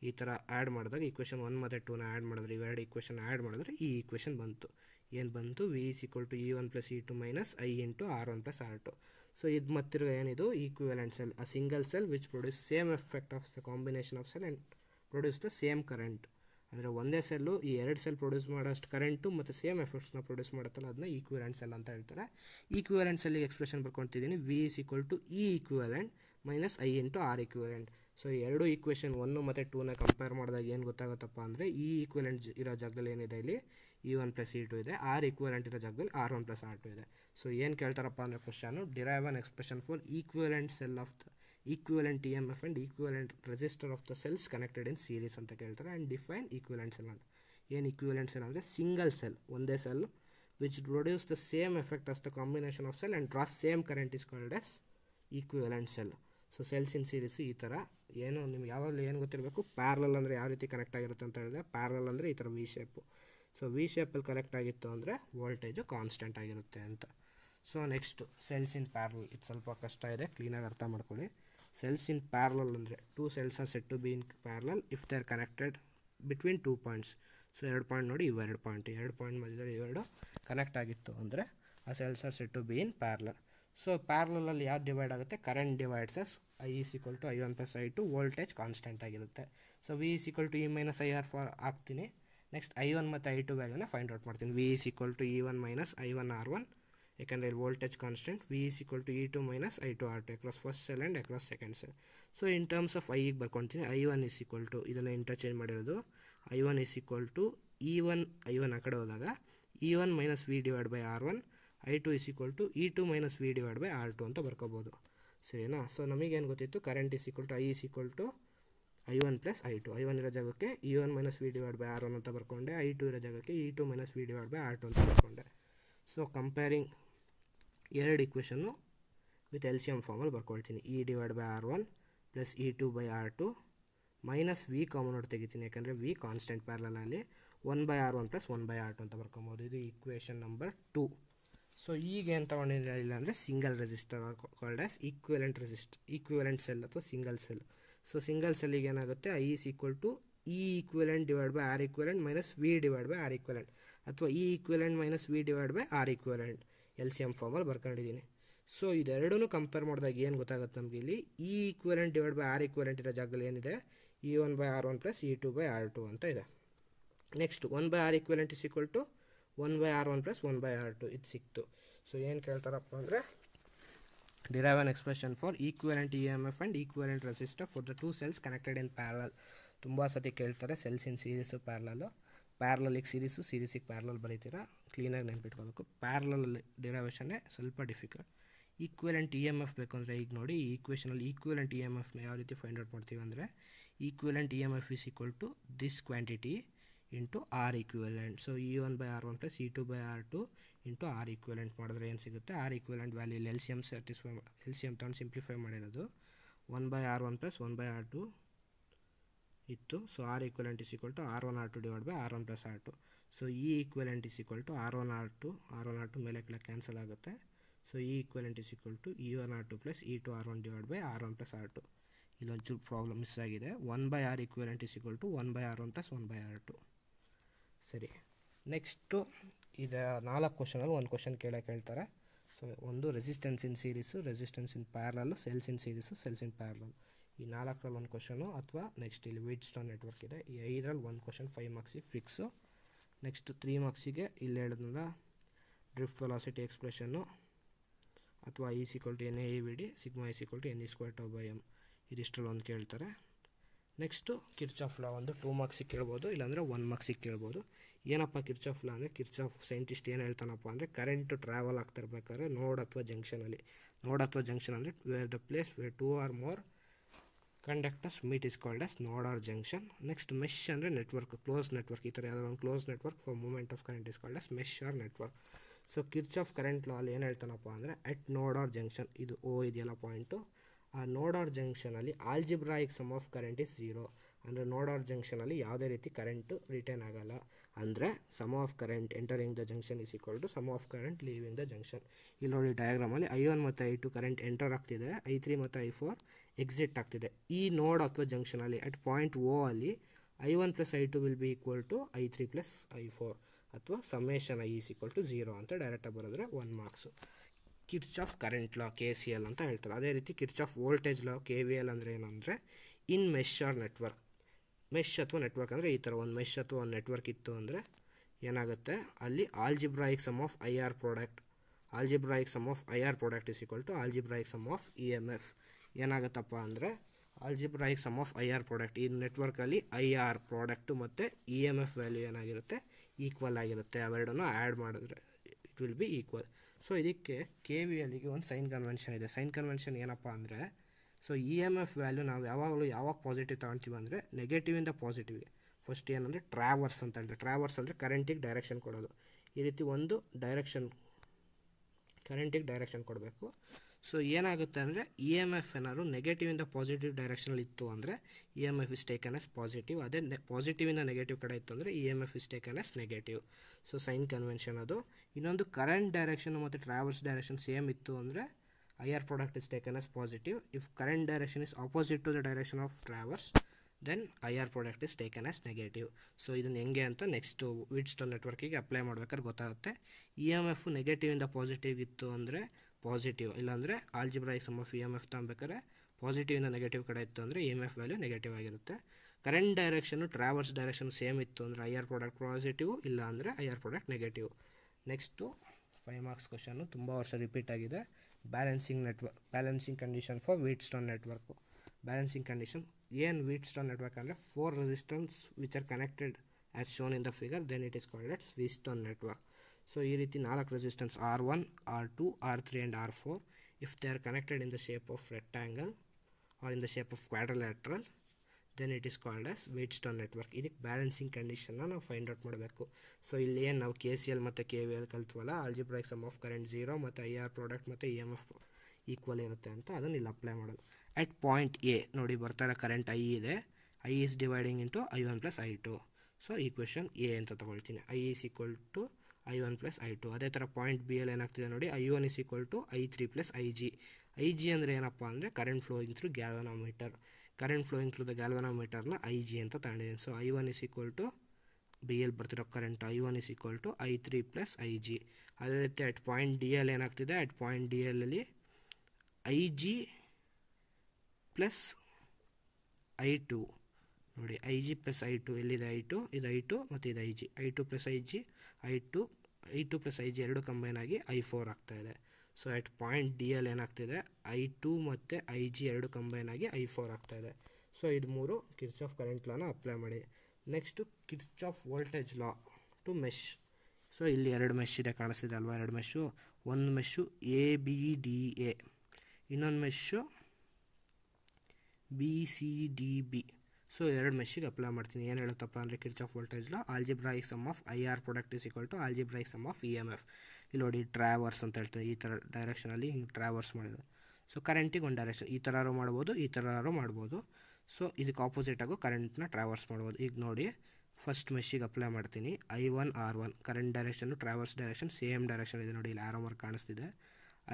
ಈ ಥರ add ಮಾಡಿದಾಗ ಈಕ್ವೇಷನ್ 1 ಮತ್ತು 2ನ ಆ್ಯಡ್ ಮಾಡಿದ್ರೆ ಇವೆರಡು ಈಕ್ವೇಷನ್ ಆ್ಯಡ್ ಮಾಡಿದ್ರೆ ಈ ಈಕ್ವೇಷನ್ ಬಂತು. ಏನು ಬಂತು? V is equal to E1 plus E2 minus I into R1 plus R2. So ಇದು ಮತ್ತಿರೋ ಏನಿದು equivalent cell, a single cell which produce same effect of the combination of cell and produce the same current. ಅಂದರೆ ಒಂದೇ cell ಈ ಎರಡು cell produce ಮಾಡೋಷ್ಟು current ಮತ್ತು same ಎಫೆಕ್ಟ್ಸ್ನ ಪ್ರೊಡ್ಯೂಸ್ ಮಾಡುತ್ತಲ್ಲ ಅದನ್ನ ಈಕ್ವಿವೆಲೆಂಟ್ ಸೆಲ್ ಅಂತ ಹೇಳ್ತಾರೆ. ಈಕ್ವಿವೆಲೆಂಟ್ ಸೆಲ್ಲಿಗೆ ಎಕ್ಸ್ಪ್ರೆಷನ್ ಬರ್ಕೊತಿದ್ದೀನಿ. V is equal to E equivalent minus I into R equivalent. So ಎರಡು ಈಕ್ವೇಷನ್ 1 ಮತ್ತು 2ನ ಕಂಪೇರ್ ಮಾಡಿದಾಗ ಏನು ಗೊತ್ತಾಗುತ್ತಪ್ಪ ಅಂದರೆ ಈ ಈಕ್ವಿವೆಲೆಂಟ್ ಇರೋ ಜಾಗದಲ್ಲಿ ಏನಿದೆ ಇಲ್ಲಿ E1 plus E2 ಇದೆ, R equivalent ಇರೋ ಜಾಗದಲ್ಲಿ R1 plus R2 ಇದೆ. ಸೊ ಏನು ಕೇಳ್ತಾರಪ್ಪ ಅಂದರೆ question derive an expression for equivalent cell of the equivalent EMF and equivalent resistor of the cells connected in series ಅಂತ ಕೇಳ್ತಾರೆ. ಆ್ಯಂಡ್ ಡಿಫೈನ್ ಈಕ್ವಿವೆಲೆಂಟ್ ಸೆಲ್ ಅಂತ. ಏನು ಈಕ್ವಿವೆಲೆಂಟ್ ಸೆಲ್ ಅಂದರೆ ಸಿಂಗಲ್ ಸೆಲ್, ಒಂದೇ cell which produce the same effect as the combination of cell and draws same current is called as equivalent cell. So cells in series ಈ ಥರ. ಏನು ನಿಮ್ಗೆ ಯಾವಾಗಲೂ ಏನು ಗೊತ್ತಿರಬೇಕು, ಪ್ಯಾರಲಲ್ ಅಂದರೆ ಯಾವ ರೀತಿ ಕನೆಕ್ಟ್ ಆಗಿರುತ್ತೆ ಅಂತ ಹೇಳಿದ್ರೆ, ಪ್ಯಾರಲಲ್ ಅಂದರೆ ಈ ಥರ ವಿ ಶೇಪು. ಸೊ ವಿ ಶೇಪಲ್ಲಿ ಕನೆಕ್ಟ್ ಆಗಿತ್ತು ಅಂದರೆ ವೋಲ್ಟೇಜು ಕಾನ್ಸ್ಟೆಂಟ್ ಆಗಿರುತ್ತೆ ಅಂತ. So next cells in parallel. ಇದು ಸ್ವಲ್ಪ ಕಷ್ಟ ಇದೆ, ಕ್ಲೀನಾಗಿ ಅರ್ಥ ಮಾಡ್ಕೊಳ್ಳಿ. ಸೆಲ್ಸ್ ಇನ್ ಪ್ಯಾರಲಲ್ ಅಂದರೆ 2 cells are set to be in parallel if they are connected between 2 points. So 2 point ನೋಡಿ, ಇವು 2 ಪಾಯಿಂಟ್, 2 ಪಾಯಿಂಟ್ ಮಧ್ಯದಲ್ಲಿ ಇವೆರಡು ಕನೆಕ್ಟ್ ಆಗಿತ್ತು ಅಂದರೆ ಆ cells are set to be in parallel. So ಪ್ಯಾರಲಲ್ಲಿ ಯಾವ್ದು ಡಿವೈಡ್ ಆಗುತ್ತೆ? Current divides as I is equal to I1 plus I2, voltage constant ಆಗಿರುತ್ತೆ. So V is equal to E minus IR for ಹಾಕ್ತೀನಿ. Next I1 ಮತ್ತು I2 ವ್ಯಾಲ್ಯೂನ find out ಮಾಡ್ತೀನಿ. V is equal to E1 minus I1 R1, ಯಾಕಂದರೆ ಇಲ್ಲಿ voltage constant. V is equal to E2 minus I2 R2 across first cell and across second cell. So in terms of ಐಗೆ ಬರ್ಕೊತೀನಿ. I1 is equal to, ಇದನ್ನು interchange ಮಾಡಿರೋದು, I1 is equal to I1 ಆ ಕಡೆ ಹೋದಾಗ E1 minus V divided by R1, I2 is equal to E2 minus V divided by R2 ಅಂತ ಬರ್ಕೋಬೋದು. ಸರಿನಾ? So ನಮಗೇನು ಗೊತ್ತಿತ್ತು? Current is equal to I is equal to I1 plus I2. I1 ಇರೋ ಜಾಗಕ್ಕೆ E1 minus V divided by R1 ಅಂತ ಬರ್ಕೊಂಡೆ. I2 ಇರೋ ಜಾಗಕ್ಕೆ E2 minus V divided by R2 ಅಂತ ಬರ್ಕೊಂಡೆ. ಸೊ ಕಂಪೇರಿಂಗ್ ಎರಡು ಇಕ್ವೇಷನ್ನು ವಿತ್ LCM ಫಾರ್ಮಲ್ಲಿ ಬರ್ಕೊಳ್ತೀನಿ. E divided by R1 plus E2 by R2 minus V common out ತೆಗಿತೀನಿ, ಯಾಕಂದರೆ V ಕಾನ್ಸ್ಟೆಂಟ್ ಪ್ಯಾರಲಲ್ಲಿ 1 by R1 plus 1 by R2 ಅಂತ ಬರ್ಕೊಬೋದು. ಇದು ಈಕ್ವೇಷನ್ ನಂಬರ್ 2. ಸೊ ಈಗ ಏನು ತೊಗೊಂಡಿಲ್ಲ ಅಂದರೆ single resistor called as equivalent cell ಅಥವಾ ಸಿಂಗಲ್ ಸೆಲ್. ಸೊ ಸಿಂಗಲ್ ಸೆಲ್ಲಿಗೆ ಏನಾಗುತ್ತೆ? I is equal to E equivalent divided by R equivalent minus V divided by R equivalent, ಅಥವಾ E equivalent minus V divided by R equivalent LCM ಫಾರ್ಮಲ್ಲಿ ಬರ್ಕೊಂಡಿದ್ದೀನಿ. So ಇದೆರಡೂ compare ಮಾಡಿದಾಗ ಏನು ಗೊತ್ತಾಗುತ್ತೆ ನಮಗೆ? ಇಲ್ಲಿ E equivalent divided by R equivalent ಇರೋ ಜಾಗದಲ್ಲಿ ಏನಿದೆ? E1 by R1 plus E2 by R2 ಅಂತ ಇದೆ. Next 1 by R equivalent is equal to 1 by R1 plus 1 by R2 ಇದು ಸಿಕ್ತು. ಸೊ ಏನು ಕೇಳ್ತಾರಪ್ಪ ಅಂದರೆ derive an expression for equivalent EMF and equivalent resistor for the 2 cells connected in parallel. ತುಂಬ ಸತಿ ಕೇಳ್ತಾರೆ cells in series ಪ್ಯಾರಲಲ್ಲು. ಪ್ಯಾರಲಲ್ಲಿಗೆ ಸೀರೀಸಿಗೆ parallel ಬರೀತೀರಾ, ಕ್ಲೀನಾಗಿ ನೆನ್ಪಿಟ್ಕೋಬೇಕು. ಪ್ಯಾರಲಲ್ಲಿ ಡಿರೈವೇಷನ್ನೇ ಸ್ವಲ್ಪ difficult. Equivalent EMF ಬೇಕು ಅಂದರೆ ಈಗ ನೋಡಿ, ಈ ಈಕ್ವೇಷನಲ್ಲಿ ಈಕ್ವಿವೆಲೆಂಟ್ EMFನ ಯಾವ ರೀತಿ ಫೈಂಡ್ ಔಟ್ ಮಾಡ್ತೀವಿ ಅಂದರೆ equivalent EMF is equal to this quantity into R equivalent. So E1 by R1 plus E2 by R2 into R equivalent ಮಾಡಿದ್ರೆ ಏನು ಸಿಗುತ್ತೆ? R equivalent ವ್ಯಾಲ್ಯೂ ಇಲ್ಲಿ LCM ತಗೊಂಡು ಸಿಂಪ್ಲಿಫೈ ಮಾಡಿರೋದು 1 by R1 plus 1 by R2 ಇತ್ತು. So R equivalent is equal to R1 R2 divided by R1 plus R2. So E equivalent is equal to R1 R2 ಮೇಲೆ ಕೆಳ cancel ಆಗುತ್ತೆ. So E equivalent is equal to E1 R2 plus E2 R1 divided by R1 plus R2. ಇಲ್ಲೊಂಚೂರು problem miss ಆಗಿದೆ. 1 by R equivalent is equal to 1 by R1 plus 1 by R2. ಸರಿ, next ಇದು 4 ಕ್ವಶನಲ್ಲಿ ಒಂದು question ಕೇಳ್ತಾರೆ. So ಒಂದು resistance in series, resistance in parallel, cells in series, cells in parallel. ಈ 4ರಲ್ಲಿ ಒಂದು ಕ್ವಶನು, ಅಥವಾ ನೆಕ್ಸ್ಟ್ ಇಲ್ಲಿ ವೀಟ್ಸ್ಟೋನ್ ನೆಟ್ವರ್ಕ್ ಇದೆ, ಈ 5ರಲ್ಲಿ ಒಂದು ಕ್ವಶನ್ 5 ಮಾರ್ಕ್ಸಿಗೆ ಫಿಕ್ಸು. ನೆಕ್ಸ್ಟ್ 3 ಮಾರ್ಕ್ಸಿಗೆ ಇಲ್ಲಿ ಹೇಳಿದ್ನಲ್ಲ ಡ್ರಿಫ್ಟ್ ವೆಲಾಸಿಟಿ ಎಕ್ಸ್ಪ್ರೆಷನ್ನು, ಅಥವಾ E = NAEVD, sigma E = NE²/m, ಇದಿಷ್ಟರಲ್ಲಿ ಒಂದು ಕೇಳ್ತಾರೆ. ನೆಕ್ಸ್ಟು ಕಿರ್ಚಾಫ್ ಲಾ ಒಂದು 2 ಮಾರ್ಕ್ಸಿಗೆ ಕೇಳ್ಬೋದು, ಇಲ್ಲಾಂದರೆ 1 ಮಾರ್ಕ್ಸಿಗೆ ಕೇಳ್ಬೋದು. ಏನಪ್ಪ ಕಿರ್ಚಾಫ್ ಲಾ ಅಂದರೆ, ಕಿರ್ಚಾಫ್ ಸೈಂಟಿಸ್ಟ್ ಏನು ಹೇಳ್ತಾನಪ್ಪ ಅಂದರೆ, ಕರೆಂಟು ಟ್ರಾವೆಲ್ ಆಗ್ತಿರ್ಬೇಕಾದ್ರೆ ನೋಡ್ ಅಥವಾ ಜಂಕ್ಷನಲ್ಲಿ, ನೋಡ್ ಅಥವಾ ಜಂಕ್ಷನ್ ಅಂದರೆ where the place where 2 or more conductors meet is called as node or junction. Next mesh ಅಂದರೆ ನೆಟ್ವರ್ಕ್, ಕ್ಲೋಸ್ ನೆಟ್ವರ್ಕ್, ಈ ಥರ ಯಾವುದೋ ಒಂದು close network for movement of current is called as mesh or network. So Kirchhoff current law ಅಲ್ಲಿ ಏನು ಹೇಳ್ತಾನಪ್ಪ ಅಂದರೆ, at ನೋಡ್ ಆರ್ ಜಂಕ್ಷನ್, ಇದು ಓ ಇದೆಯಲ್ಲ ಪಾಯಿಂಟು, ಆ ನೋಡ್ ಆರ್ ಜಂಕ್ಷನಲ್ಲಿ algebraic sum of current is 0. ಅಂದರೆ ನೋಡ್ ಆರ್ ಜಂಕ್ಷನಲ್ಲಿ ಯಾವುದೇ ರೀತಿ ಕರೆಂಟು ರಿಟರ್ನ್ ಆಗಲ್ಲ. ಅಂದರೆ sum of current entering the junction is equal to sum of current leaving the junction. ಇಲ್ಲಿ ನೋಡಿ ಡಯಾಗ್ರಾಮಲ್ಲಿ I1 ಮತ್ತು I2 ಕರೆಂಟ್ ಎಂಟರ್ ಆಗ್ತಿದೆ, I3 ಮತ್ತು I4 ಎಕ್ಸಿಟ್ ಆಗ್ತಿದೆ. ಈ ನೋಡ್ ಅಥವಾ ಜಂಕ್ಷನಲ್ಲಿ ಅಟ್ ಪಾಯಿಂಟ್ ಓ ಅಲ್ಲಿ I1 + I2 will be equal to I3 + I4, ಅಥವಾ ಸಮೇಷನ್ I = 0 ಅಂತ ಡೈರೆಕ್ಟಾಗಿ ಬರೆದ್ರೆ 1 ಮಾರ್ಕ್ಸು. ಕಿರ್ಚಾಫ್ ಕರೆಂಟ್ ಲಾ KCL ಅಂತ ಹೇಳ್ತಾರೆ. ಅದೇ ರೀತಿ ಕಿರ್ಚಾಫ್ ವೋಲ್ಟೇಜ್ ಲಾ KVL ಅಂದರೆ ಏನಂದರೆ, ಇನ್ ಮೆಶ್ ಆರ್ ನೆಟ್ವರ್ಕ್, ಮೆಶ್ ಅಥವಾ ನೆಟ್ವರ್ಕ್ ಅಂದರೆ ಈ ಥರ ಒಂದು ಮೆಶ್ ಅಥವಾ ಒಂದು ನೆಟ್ವರ್ಕ್ ಇತ್ತು ಅಂದರೆ ಏನಾಗುತ್ತೆ, ಅಲ್ಲಿ algebraic sum of IR product, algebraic sum of IR product is equal to algebraic sum of EMF. ಏನಾಗುತ್ತಪ್ಪ ಅಂದರೆ, algebraic sum of IR product, ಈ ನೆಟ್ವರ್ಕಲ್ಲಿ IR ಪ್ರಾಡಕ್ಟು ಮತ್ತು EMF ವ್ಯಾಲ್ಯೂ ಏನಾಗಿರುತ್ತೆ, ಈಕ್ವಲ್ ಆಗಿರುತ್ತೆ. ಅವೆರಡನ್ನು ಆ್ಯಡ್ ಮಾಡಿದ್ರೆ it will be equal. So ಇದಕ್ಕೆ KVLಗೆ ಒಂದು ಸೈನ್ ಕನ್ವೆನ್ಷನ್ ಇದೆ. ಸೈನ್ ಕನ್ವೆನ್ಷನ್ ಏನಪ್ಪ ಅಂದರೆ, ಸೊ EMF ವ್ಯಾಲ್ಯೂ ನಾವು ಯಾವಾಗ ಪಾಸಿಟಿವ್ ತಗೊಳ್ತೀವಿ ಅಂದರೆ, ನೆಗೆಟಿವಿಂದ ಪಾಸಿಟಿವ್ಗೆ ಫಸ್ಟ್ ಏನಂದರೆ ಟ್ರಾವರ್ಸ್ ಅಂತ ಹೇಳ್ತಾರೆ. ಟ್ರಾವರ್ಸ್ ಅಂದರೆ ಕರೆಂಟಿಗೆ ಡೈರೆಕ್ಷನ್ ಕೊಡೋದು. ಈ ರೀತಿ ಒಂದು ಡೈರೆಕ್ಷನ್, ಕರೆಂಟಿಗೆ ಡೈರೆಕ್ಷನ್ ಕೊಡಬೇಕು. ಸೊ ಏನಾಗುತ್ತೆ ಅಂದರೆ, EMF ಏನಾದ್ರು ನೆಗೆಟಿವಿಂದ ಪಾಸಿಟಿವ್ ಡೈರೆಕ್ಷನಲ್ಲಿ ಇತ್ತು ಅಂದರೆ EMF is taken as positive. ಅದೇ ಪಾಸಿಟಿವಿಂದ ನೆಗೆಟಿವ್ ಕಡೆ ಇತ್ತು ಅಂದರೆ EMF is taken as negative. So sign convention ಅದು. ಇನ್ನೊಂದು ಕರೆಂಟ್ ಡೈರೆಕ್ಷನ್ ಮತ್ತು ಟ್ರಾವರ್ಸ್ ಡೈರೆಕ್ಷನ್ ಸೇಮ್ ಇತ್ತು ಅಂದರೆ IR product is taken as positive. If current direction is opposite to the direction of traverse, then IR product is taken as negative. So ಇದನ್ನು ಹೆಂಗೆ ಅಂತ next Wheatstone ನೆಟ್ವರ್ಕಿಗೆ apply ಮಾಡ್ಬೇಕಾದ್ರೆ ಗೊತ್ತಾಗುತ್ತೆ. EMF ನೆಗೆಟಿವಿಂದ positive ಇತ್ತು ಅಂದರೆ ಪಾಸಿಟಿವ್, ಇಲ್ಲಾಂದರೆ ಆಲ್ಜಿಬ್ರಾಯಿಕ್ ಸಮ್ ಆಫ್ EMF ತಗೊಬೇಕಾದ್ರೆ ಪಾಸಿಟಿವಿಂದ ನೆಗೆಟಿವ್ ಕಡೆ ಇತ್ತು ಅಂದರೆ EMF ವ್ಯಾಲ್ಯೂ ನೆಗೆಟಿವ್ ಆಗಿರುತ್ತೆ. Current direction traverse direction same ಇತ್ತು ಅಂದರೆ IR ಪ್ರಾಡಕ್ಟ್ ಪಾಸಿಟಿವ್, ಇಲ್ಲ ಅಂದರೆ IR product negative. Next 5 marks question, ತುಂಬ ವರ್ಷ ರಿಪೀಟ್ ಆಗಿದೆ. Balancing condition for Wheatstone network. Balancing condition ಏನು ವೀಟ್ಸ್ಟೋನ್ ನೆಟ್ವರ್ಕ್ ಅಂದರೆ, 4 resistance which are connected as shown in the figure, then it is called as Wheatstone network. So ಈ ರೀತಿ 4 resistance R1, R2, R3 and R4 if they are connected in the shape of rectangle or in the shape of quadrilateral, then it is called as Wheatstone network. ಇದಕ್ಕೆ balancing ಕಂಡೀಷನ್ನ ನಾವು find out ಮಾಡಬೇಕು. So ಇಲ್ಲಿ ಏನು ನಾವು KCL ಮತ್ತು KVL ಕಲ್ತ್ವಲ್ಲ, algebraic sum of current 0 ಮತ್ತು IR ಪ್ರಾಡಕ್ಟ್ ಮತ್ತು EMF ಈಕ್ವಲ್ ಇರುತ್ತೆ ಅಂತ, ಅದನ್ನು ಇಲ್ಲಿ ಅಪ್ಲೈ ಮಾಡೋದು. ಅಟ್ ಪಾಯಿಂಟ್ A ನೋಡಿ ಬರ್ತಾರೆ, ಕರೆಂಟ್ I ಇದೆ, I is dividing into I1 + I2. So equation A ಅಂತ ತೊಗೊಳ್ತೀನಿ, I is equal to I1 + I2. ಅದೇ ಥರ ಪಾಯಿಂಟ್ B ಅಲ್ಲಿ ಏನಾಗ್ತಿದೆ ನೋಡಿ, I1 is equal to I3 + IG. IG ಅಂದರೆ ಏನಪ್ಪ ಅಂದರೆ current flowing through galvanometer. Current flowing through the ಗ್ಯಾಲ್ವನೋಮೀಟರ್ನ IG ಅಂತ ತಗೊಂಡಿದ್ದೀನಿ. So I1 is equal to B ಎಲ್ಲಿ ಬರ್ತಿರೋ current I1 is equal to I3 + IG. ಅದೇ ರೀತಿ ಅಟ್ ಪಾಯಿಂಟ್ D ಅಲ್ಲಿ ಏನಾಗ್ತಿದೆ, ಅಟ್ ಪಾಯಿಂಟ್ D ಅಲ್ಲಿ IG + I2 ನೋಡಿ, IG + I2 ಎಲ್ಲಿದೆ, I2 ಇದು I2 ಮತ್ತು ಇದು IG, I2 + IG, I2 + IG ಎರಡು ಕಂಬೈನ್ ಆಗಿ I4 ಆಗ್ತಾಯಿದೆ. ಸೊ ಅಟ್ ಪಾಯಿಂಟ್ D ಅಲ್ಲಿ ಏನಾಗ್ತಿದೆ, I2 ಮತ್ತು IG ಎರಡು ಕಂಬೈನ್ ಆಗಿ I4 ಆಗ್ತಾಯಿದೆ. ಸೊ ಇದು 3 ಕಿರ್ಚಾಫ್ ಕರೆಂಟ್ ಲಾನ ಅಪ್ಲೈ ಮಾಡಿ. Next Kirchhoff voltage law to mesh. So ಇಲ್ಲಿ 2 ಮೆಶ್ ಇದೆ, ಕಾಣಿಸ್ತಿದೆ ಅಲ್ವಾ, 2 ಮೆಶ್ಶು. ಒಂದು ಮೆಶ್ಶು ABDA, ಇನ್ನೊಂದು ಮೆಶ್ಶು BCDB. ಸೊ 2 ಮೆಶ್ಶಿಗೆ ಅಪ್ಲೈ ಮಾಡ್ತೀನಿ. ಏನು ಹೇಳುತ್ತಪ್ಪ ಅಂದರೆ, Kirchhoff voltage law, algebraic sum of IR product is equal to algebraic sum of EMF. ಇಲ್ಲಿ ನೋಡಿ ಟ್ರಾವರ್ಸ್ ಅಂತ ಹೇಳ್ತಾರೆ, ಈ ಥರ ಡೈರೆಕ್ಷನಲ್ಲಿ ಹಿಂಗೆ ಟ್ರಾವರ್ಸ್ ಮಾಡಿದೆ. ಸೊ ಕರೆಂಟಿಗೆ ಒಂದು ಡೈರೆಕ್ಷನ್ ಈ ಥರ ಮಾಡ್ಬೋದು, ಈ ಥರ ಮಾಡ್ಬೋದು. ಸೊ ಇದಕ್ಕೆ ಆಪೋಸಿಟ್ ಆಗೋ ಕರೆಂಟ್ನ ಟ್ರಾವರ್ಸ್ ಮಾಡ್ಬೋದು. ಈಗ ನೋಡಿ ಫಸ್ಟ್ ಮೆಶ್ಶಿಗೆ ಅಪ್ಲೈ ಮಾಡ್ತೀನಿ. I1 R1 current direction traverse direction same direction ಇದೆ ನೋಡಿ, ಇಲ್ಲಿ ಆರೋ ಮಾರ್ಕ್ ಕಾಣಿಸ್ತಿದೆ.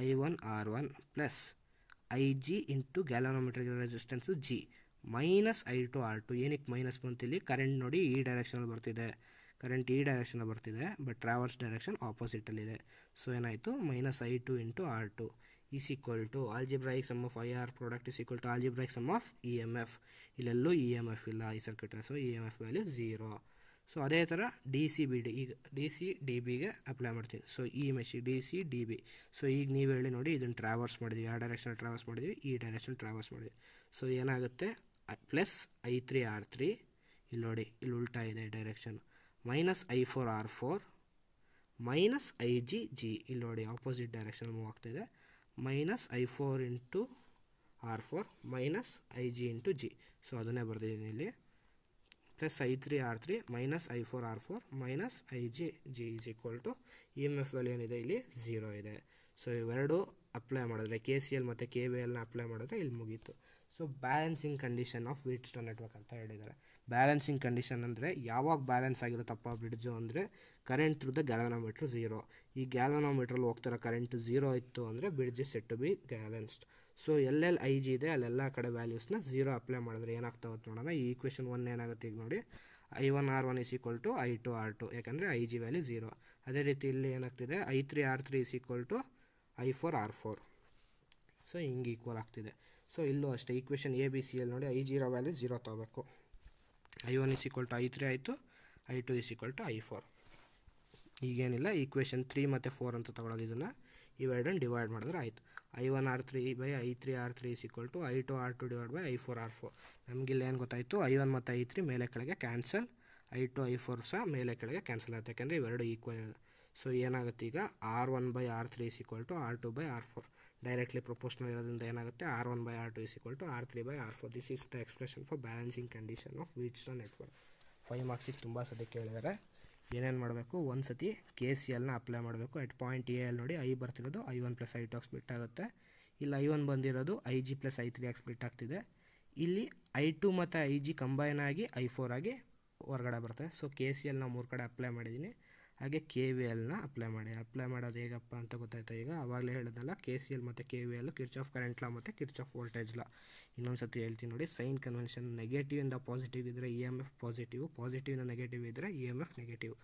I1 R1 plus IG into galvanometer resistance G minus I2 R2. ಏನಕ್ಕೆ ಮೈನಸ್ ಬಂತು, ಇಲ್ಲಿ ಕರೆಂಟ್ ನೋಡಿ ಈ ಡೈರೆಕ್ಷನಲ್ಲಿ ಬರ್ತಿದೆ, ಕರೆಂಟ್ ಈ ಡೈರೆಕ್ಷನ್ ಬರ್ತಿದೆ, ಬಟ್ ಟ್ರಾವರ್ಸ್ ಡೈರೆಕ್ಷನ್ ಆಪೋಸಿಟಲ್ಲಿದೆ. ಸೊ ಏನಾಯಿತು, -I2 × R2 is equal to algebraic sum of IR product is equal to algebraic sum of EMF. ಇಲ್ಲೆಲ್ಲೂ EMF ಇಲ್ಲ ಈ circuit, so EMF value 0. So ಅದೇ ಥರ DC/BD, ಈಗ DC/DBಗೆ ಅಪ್ಲೈ ಮಾಡ್ತೀವಿ. ಸೊ ಈ ಮೆಷಿನ್ DC/DB. ಸೊ ಈಗ ನೀವು ಹೇಳಿ ನೋಡಿ, ಇದನ್ನು ಟ್ರಾವರ್ಸ್ ಮಾಡಿದ್ವಿ, ಆ ಡೈರೆಕ್ಷನ್ ಟ್ರಾವರ್ಸ್ ಮಾಡಿದ್ವಿ, ಈ ಡೈರೆಕ್ಷನ್ ಟ್ರಾವರ್ಸ್ ಮಾಡಿದ್ವಿ. ಸೊ ಏನಾಗುತ್ತೆ, +I3R3, ಇಲ್ಲಿ ನೋಡಿ ಇಲ್ಲಿ ಉಲ್ಟಾ ಇದೆ ಡೈರೆಕ್ಷನ್, -I4R4 -IgG, ಇಲ್ಲಿ ನೋಡಿ ಆಪೋಸಿಟ್ ಡೈರೆಕ್ಷನ್ ಮೂವ್ ಆಗ್ತಾಯಿದೆ, -I4 × R4 -Ig × G. So ಅದನ್ನೇ ಬರ್ದಿದ್ದೀನಿ ಇಲ್ಲಿ, +I3R3 -I4R4 -IgG is equal to EMF value ಏನಿದೆ ಇಲ್ಲಿ 0 ಇದೆ. ಸೊ ಇವೆರಡು ಅಪ್ಲೈ ಮಾಡಿದ್ರೆ, KCL ಮತ್ತು KVLನ ಅಪ್ಲೈ ಮಾಡಿದ್ರೆ ಇಲ್ಲಿ ಮುಗೀತು. So balancing condition of Wheatstone network ಅಂತ ಹೇಳಿದ್ದಾರೆ. ಬ್ಯಾಲೆನ್ಸಿಂಗ್ ಕಂಡೀಷನ್ ಅಂದರೆ ಯಾವಾಗ ಬ್ಯಾಲೆನ್ಸ್ ಆಗಿರುತ್ತಪ್ಪ ಬ್ರಿಡ್ಜು ಅಂದರೆ, ಕರೆಂಟ್ ಥ್ರೂ ದ ಗ್ಯಾಲ್ವನೋಮೀಟ್ರ್ 0. ಈ ಗ್ಯಾಲ್ವನೋಮೀಟ್ರಲ್ಲಿ ಹೋಗ್ತಿರೋ ಕರೆಂಟ್ 0 ಇತ್ತು ಅಂದರೆ bridge is set to be balanced. So ಎಲ್ಲೆಲ್ಲಿ IG ಇದೆ ಅಲ್ಲೆಲ್ಲ ಕಡೆ ವ್ಯಾಲ್ಯೂಸ್ನ 0 ಅಪ್ಲೈ ಮಾಡಿದ್ರೆ ಏನಾಗ್ತಾವೆ ನೋಡೋಣ. ಈ ಈಕ್ವೇಷನ್ 1 ಏನಾಗುತ್ತೆ ಈಗ ನೋಡಿ, I1R1 is equal to I2R2, ಯಾಕಂದರೆ IG ವ್ಯಾಲ್ಯೂ 0. ಅದೇ ರೀತಿ ಇಲ್ಲಿ ಏನಾಗ್ತಿದೆ, I3R3 is equal to I4R4. So ಹಿಂಗೆ ಈಕ್ವಲ್ ಆಗ್ತಿದೆ. ಸೊ ಇಲ್ಲೂ ಅಷ್ಟೇ ಈಕ್ವೇಷನ್ ABCಯಲ್ಲಿ ನೋಡಿ, I0 ವ್ಯಾಲ್ಯೂ 0 ತೊಗೋಬೇಕು, I1 is equal to I3 ಆಯಿತು, I2 is equal to I4. ಈಗೇನಿಲ್ಲ, ಈಕ್ವೇಷನ್ 3 ಮತ್ತು 4 ಅಂತ ತೊಗೊಳೋದು, ಇದನ್ನು ಇವೆರಡನ್ನು ಡಿವೈಡ್ ಮಾಡಿದ್ರೆ ಆಯಿತು. I1R3/I3R3 is equal to I2R2 / I4R4. ನಮಗಿಲ್ಲಿ ಏನು ಗೊತ್ತಾಯಿತು, I1 ಮತ್ತು I3 ಮೇಲೆ ಕೆಳಗೆ ಕ್ಯಾನ್ಸಲ್, I2 I4 ಸಹ ಮೇಲೆ ಕೆಳಗೆ ಕ್ಯಾನ್ಸಲ್ ಆಗುತ್ತೆ, ಯಾಕೆಂದರೆ ಇವೆರಡು ಈಕ್ವಲ್ ಇದೆ. ಸೊ ಏನಾಗುತ್ತೆ ಈಗ, R1/R3 is equal to R2/R4. Directly proportional ಇರೋದ್ರಿಂದ ಏನಾಗುತ್ತೆ, R1/R2 is equal to R3/R4. This is the expression for balancing condition of Wheatstone network. 5 ಮಾರ್ಕ್ಸಿಗೆ ತುಂಬ ಸತಿ ಕೇಳಿದ್ದಾರೆ. ಏನೇನು ಮಾಡಬೇಕು, ಒಂದು ಸತಿ KCLನ ಅಪ್ಲೈ ಮಾಡಬೇಕು. ಎಟ್ ಪಾಯಿಂಟ್ A ಅಲ್ಲಿ ನೋಡಿ, I ಬರ್ತಿರೋದು I1 + I2 ಸ್ಪ್ಲಿಟ್ ಆಗುತ್ತೆ. ಇಲ್ಲಿ I1 ಬಂದಿರೋದು IG + I3 ಸ್ಪ್ಲಿಟ್ ಆಗ್ತಿದೆ. ಇಲ್ಲಿ I2 ಮತ್ತು IG ಕಂಬೈನ್ ಆಗಿ I4 ಆಗಿ ಹೊರಗಡೆ ಬರ್ತದೆ. ಸೊ KCLನ 3 ಕಡೆ ಅಪ್ಲೈ ಮಾಡಿದ್ದೀನಿ. ಹಾಗೆ KVLನ ಅಪ್ಲೈ ಮಾಡೋದು ಹೇಗಪ್ಪ ಅಂತ ಗೊತ್ತಾಯ್ತು. ಈಗ ಆವಾಗಲೇ ಹೇಳಿದ್ನಲ್ಲ, KCL ಮತ್ತು KVL ಕಿರ್ಚಾಫ್ ಕರೆಂಟ್ ಲಾ ಮತ್ತು ಕಿರ್ಚಾಫ್ ವೋಲ್ಟೇಜ್ ಲಾ. ಇನ್ನೊಂದು ಸತಿ ಹೇಳ್ತೀನಿ ನೋಡಿ, ಸೈನ್ ಕನ್ವೆನ್ಷನ್, ನೆಗೆಟಿವಿಂದ ಪಾಸಿಟಿವ್ ಇದ್ದರೆ EMF ಪಾಸಿಟಿವ್, ಪಾಸಿಟಿವಿಂದ ನೆಗೆಟಿವ್ ಇದ್ದರೆ EMF ನೆಗೆಟಿವ್.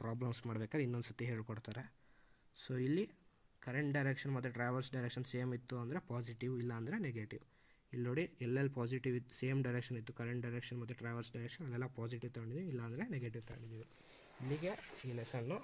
ಪ್ರಾಬ್ಲಮ್ಸ್ ಮಾಡ್ಬೇಕಾದ್ರೆ ಇನ್ನೊಂದು ಸತಿ ಹೇಳ್ಕೊಡ್ತಾರೆ. ಸೊ ಇಲ್ಲಿ ಕರೆಂಟ್ ಡೈರೆಕ್ಷನ್ ಮತ್ತು ಟ್ರಾವರ್ಸ್ ಡೈರೆಕ್ಷನ್ ಸೇಮ್ ಇತ್ತು ಅಂದರೆ ಪಾಸಿಟಿವ್, ಇಲ್ಲ ಅಂದರೆ ನೆಗೆಟಿವ್. ಇಲ್ಲಿ ನೋಡಿ, ಎಲ್ಲೆಲ್ಲಿ ಪಾಸಿಟಿವ್ ಇತ್ತು, ಸೇಮ್ ಡೈರೆಕ್ಷನ್ ಇತ್ತು, ಕರೆಂಟ್ ಡೈರೆಕ್ಷನ್ ಮತ್ತು ಟ್ರಾವರ್ಸ್ ಡೈರೆಕ್ಷನ್, ಅಲ್ಲೆಲ್ಲ ಪಾಸಿಟಿವ್ ತೊಗೊಂಡಿದ್ದೀವಿ, ಇಲ್ಲಾಂದರೆ ನೆಗೆಟಿವ್ ತೊಗೊಂಡಿದ್ದೀವಿ. ಇಲ್ಲಿಗೆ ಈ ಲೆಸನ್ನು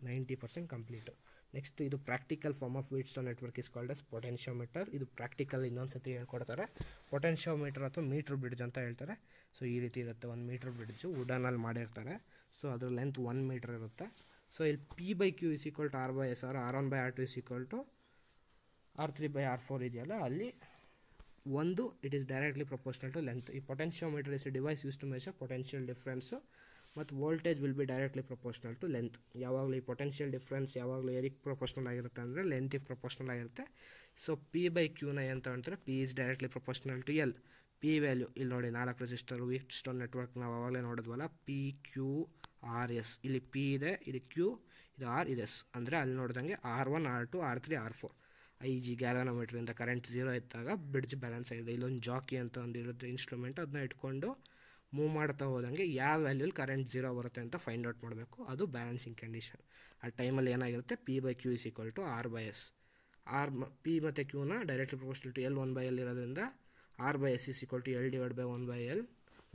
90% ಕಂಪ್ಲೀಟು. ನೆಕ್ಸ್ಟ್ ಇದು practical form of Wheatstone network is called as potentiometer. ಇದು ಪ್ರಾಕ್ಟಿಕಲ್ ಇನ್ನೊಂದು ಸತಿ ಹೇಳ್ಕೊಡ್ತಾರೆ. ಪೊಟೆನ್ಷಿಯೋಮೀಟರ್ ಅಥವಾ ಮೀಟ್ರ್ ಬ್ರಿಡ್ಜ್ ಅಂತ ಹೇಳ್ತಾರೆ. ಸೊ ಈ ರೀತಿ ಇರುತ್ತೆ, 1 ಮೀಟ್ರ್ ಬ್ರಿಡ್ಜು ವುಡನಲ್ಲಿ ಮಾಡಿರ್ತಾರೆ. ಸೊ ಅದ್ರ ಲೆಂತ್ 1 ಮೀಟ್ರ್ ಇರುತ್ತೆ. ಸೊ ಇಲ್ಲಿ P/Q is equal to R/S or R1/R2 is equal to R3/R4 ಇದೆಯಲ್ಲ, ಅಲ್ಲಿ ಒಂದು it is directly proportional to length. ಈ potentiometer is device use to measure potential difference, ಮತ್ತು voltage will be directly proportional to length. ಯಾವಾಗಲೂ ಈ potential difference ಯಾವಾಗಲೂ ಏರಿಗೆ proportional ಆಗಿರುತ್ತೆ ಅಂದರೆ ಲೆಂತಿಗೆ ಪ್ರಪೋರ್ಷನಲ್ ಆಗಿರುತ್ತೆ. ಸೊ P/Qನ ಏನು ತಗೊಂತಾರೆ, P is directly proportional to L. P value ಇಲ್ಲಿ ನೋಡಿ, 4 ರೆಸಿಸ್ಟರ್ ವೀಟ್ಸ್ಟೋನ್ ನೆಟ್ವರ್ಕ್ ನಾವು ಆವಾಗಲೇ ನೋಡಿದ್ವಲ್ಲ, PQRS. ಇಲ್ಲಿ P ಇದೆ, ಇದು Q, ಇದು R, ಇದು S. ಅಂದರೆ ಅಲ್ಲಿ ನೋಡಿದಂಗೆ R1 R2 R3 R4. IG ಗ್ಯಾಲ್ವನೋಮೀಟ್ರಿಂದ current 0 ಇದ್ದಾಗ ಬ್ರಿಡ್ಜ್ ಬ್ಯಾಲೆನ್ಸ್ ಆಗಿದೆ. ಇಲ್ಲೊಂದು ಜಾಕಿ ಅಂತ ಒಂದು ಇರುತ್ತೆ ಇನ್ಸ್ಟ್ರೂಮೆಂಟ್, ಅದನ್ನ ಇಟ್ಕೊಂಡು ಮೂವ್ ಮಾಡ್ತಾ ಹೋದಂಗೆ ಯಾವ ವ್ಯಾಲ್ಯೂಲಿ ಕರೆಂಟ್ 0 ಬರುತ್ತೆ ಅಂತ ಫೈಂಡ್ ಔಟ್ ಮಾಡಬೇಕು. ಅದು ಬ್ಯಾಲೆನ್ಸಿಂಗ್ ಕಂಡೀಷನ್. ಆ ಟೈಮಲ್ಲಿ ಏನಾಗಿರುತ್ತೆ, P/Q is equal to R/S. P ಮತ್ತು Qನ directly proportional to L 1/L ಇರೋದ್ರಿಂದ R/S is equal to L / 1/L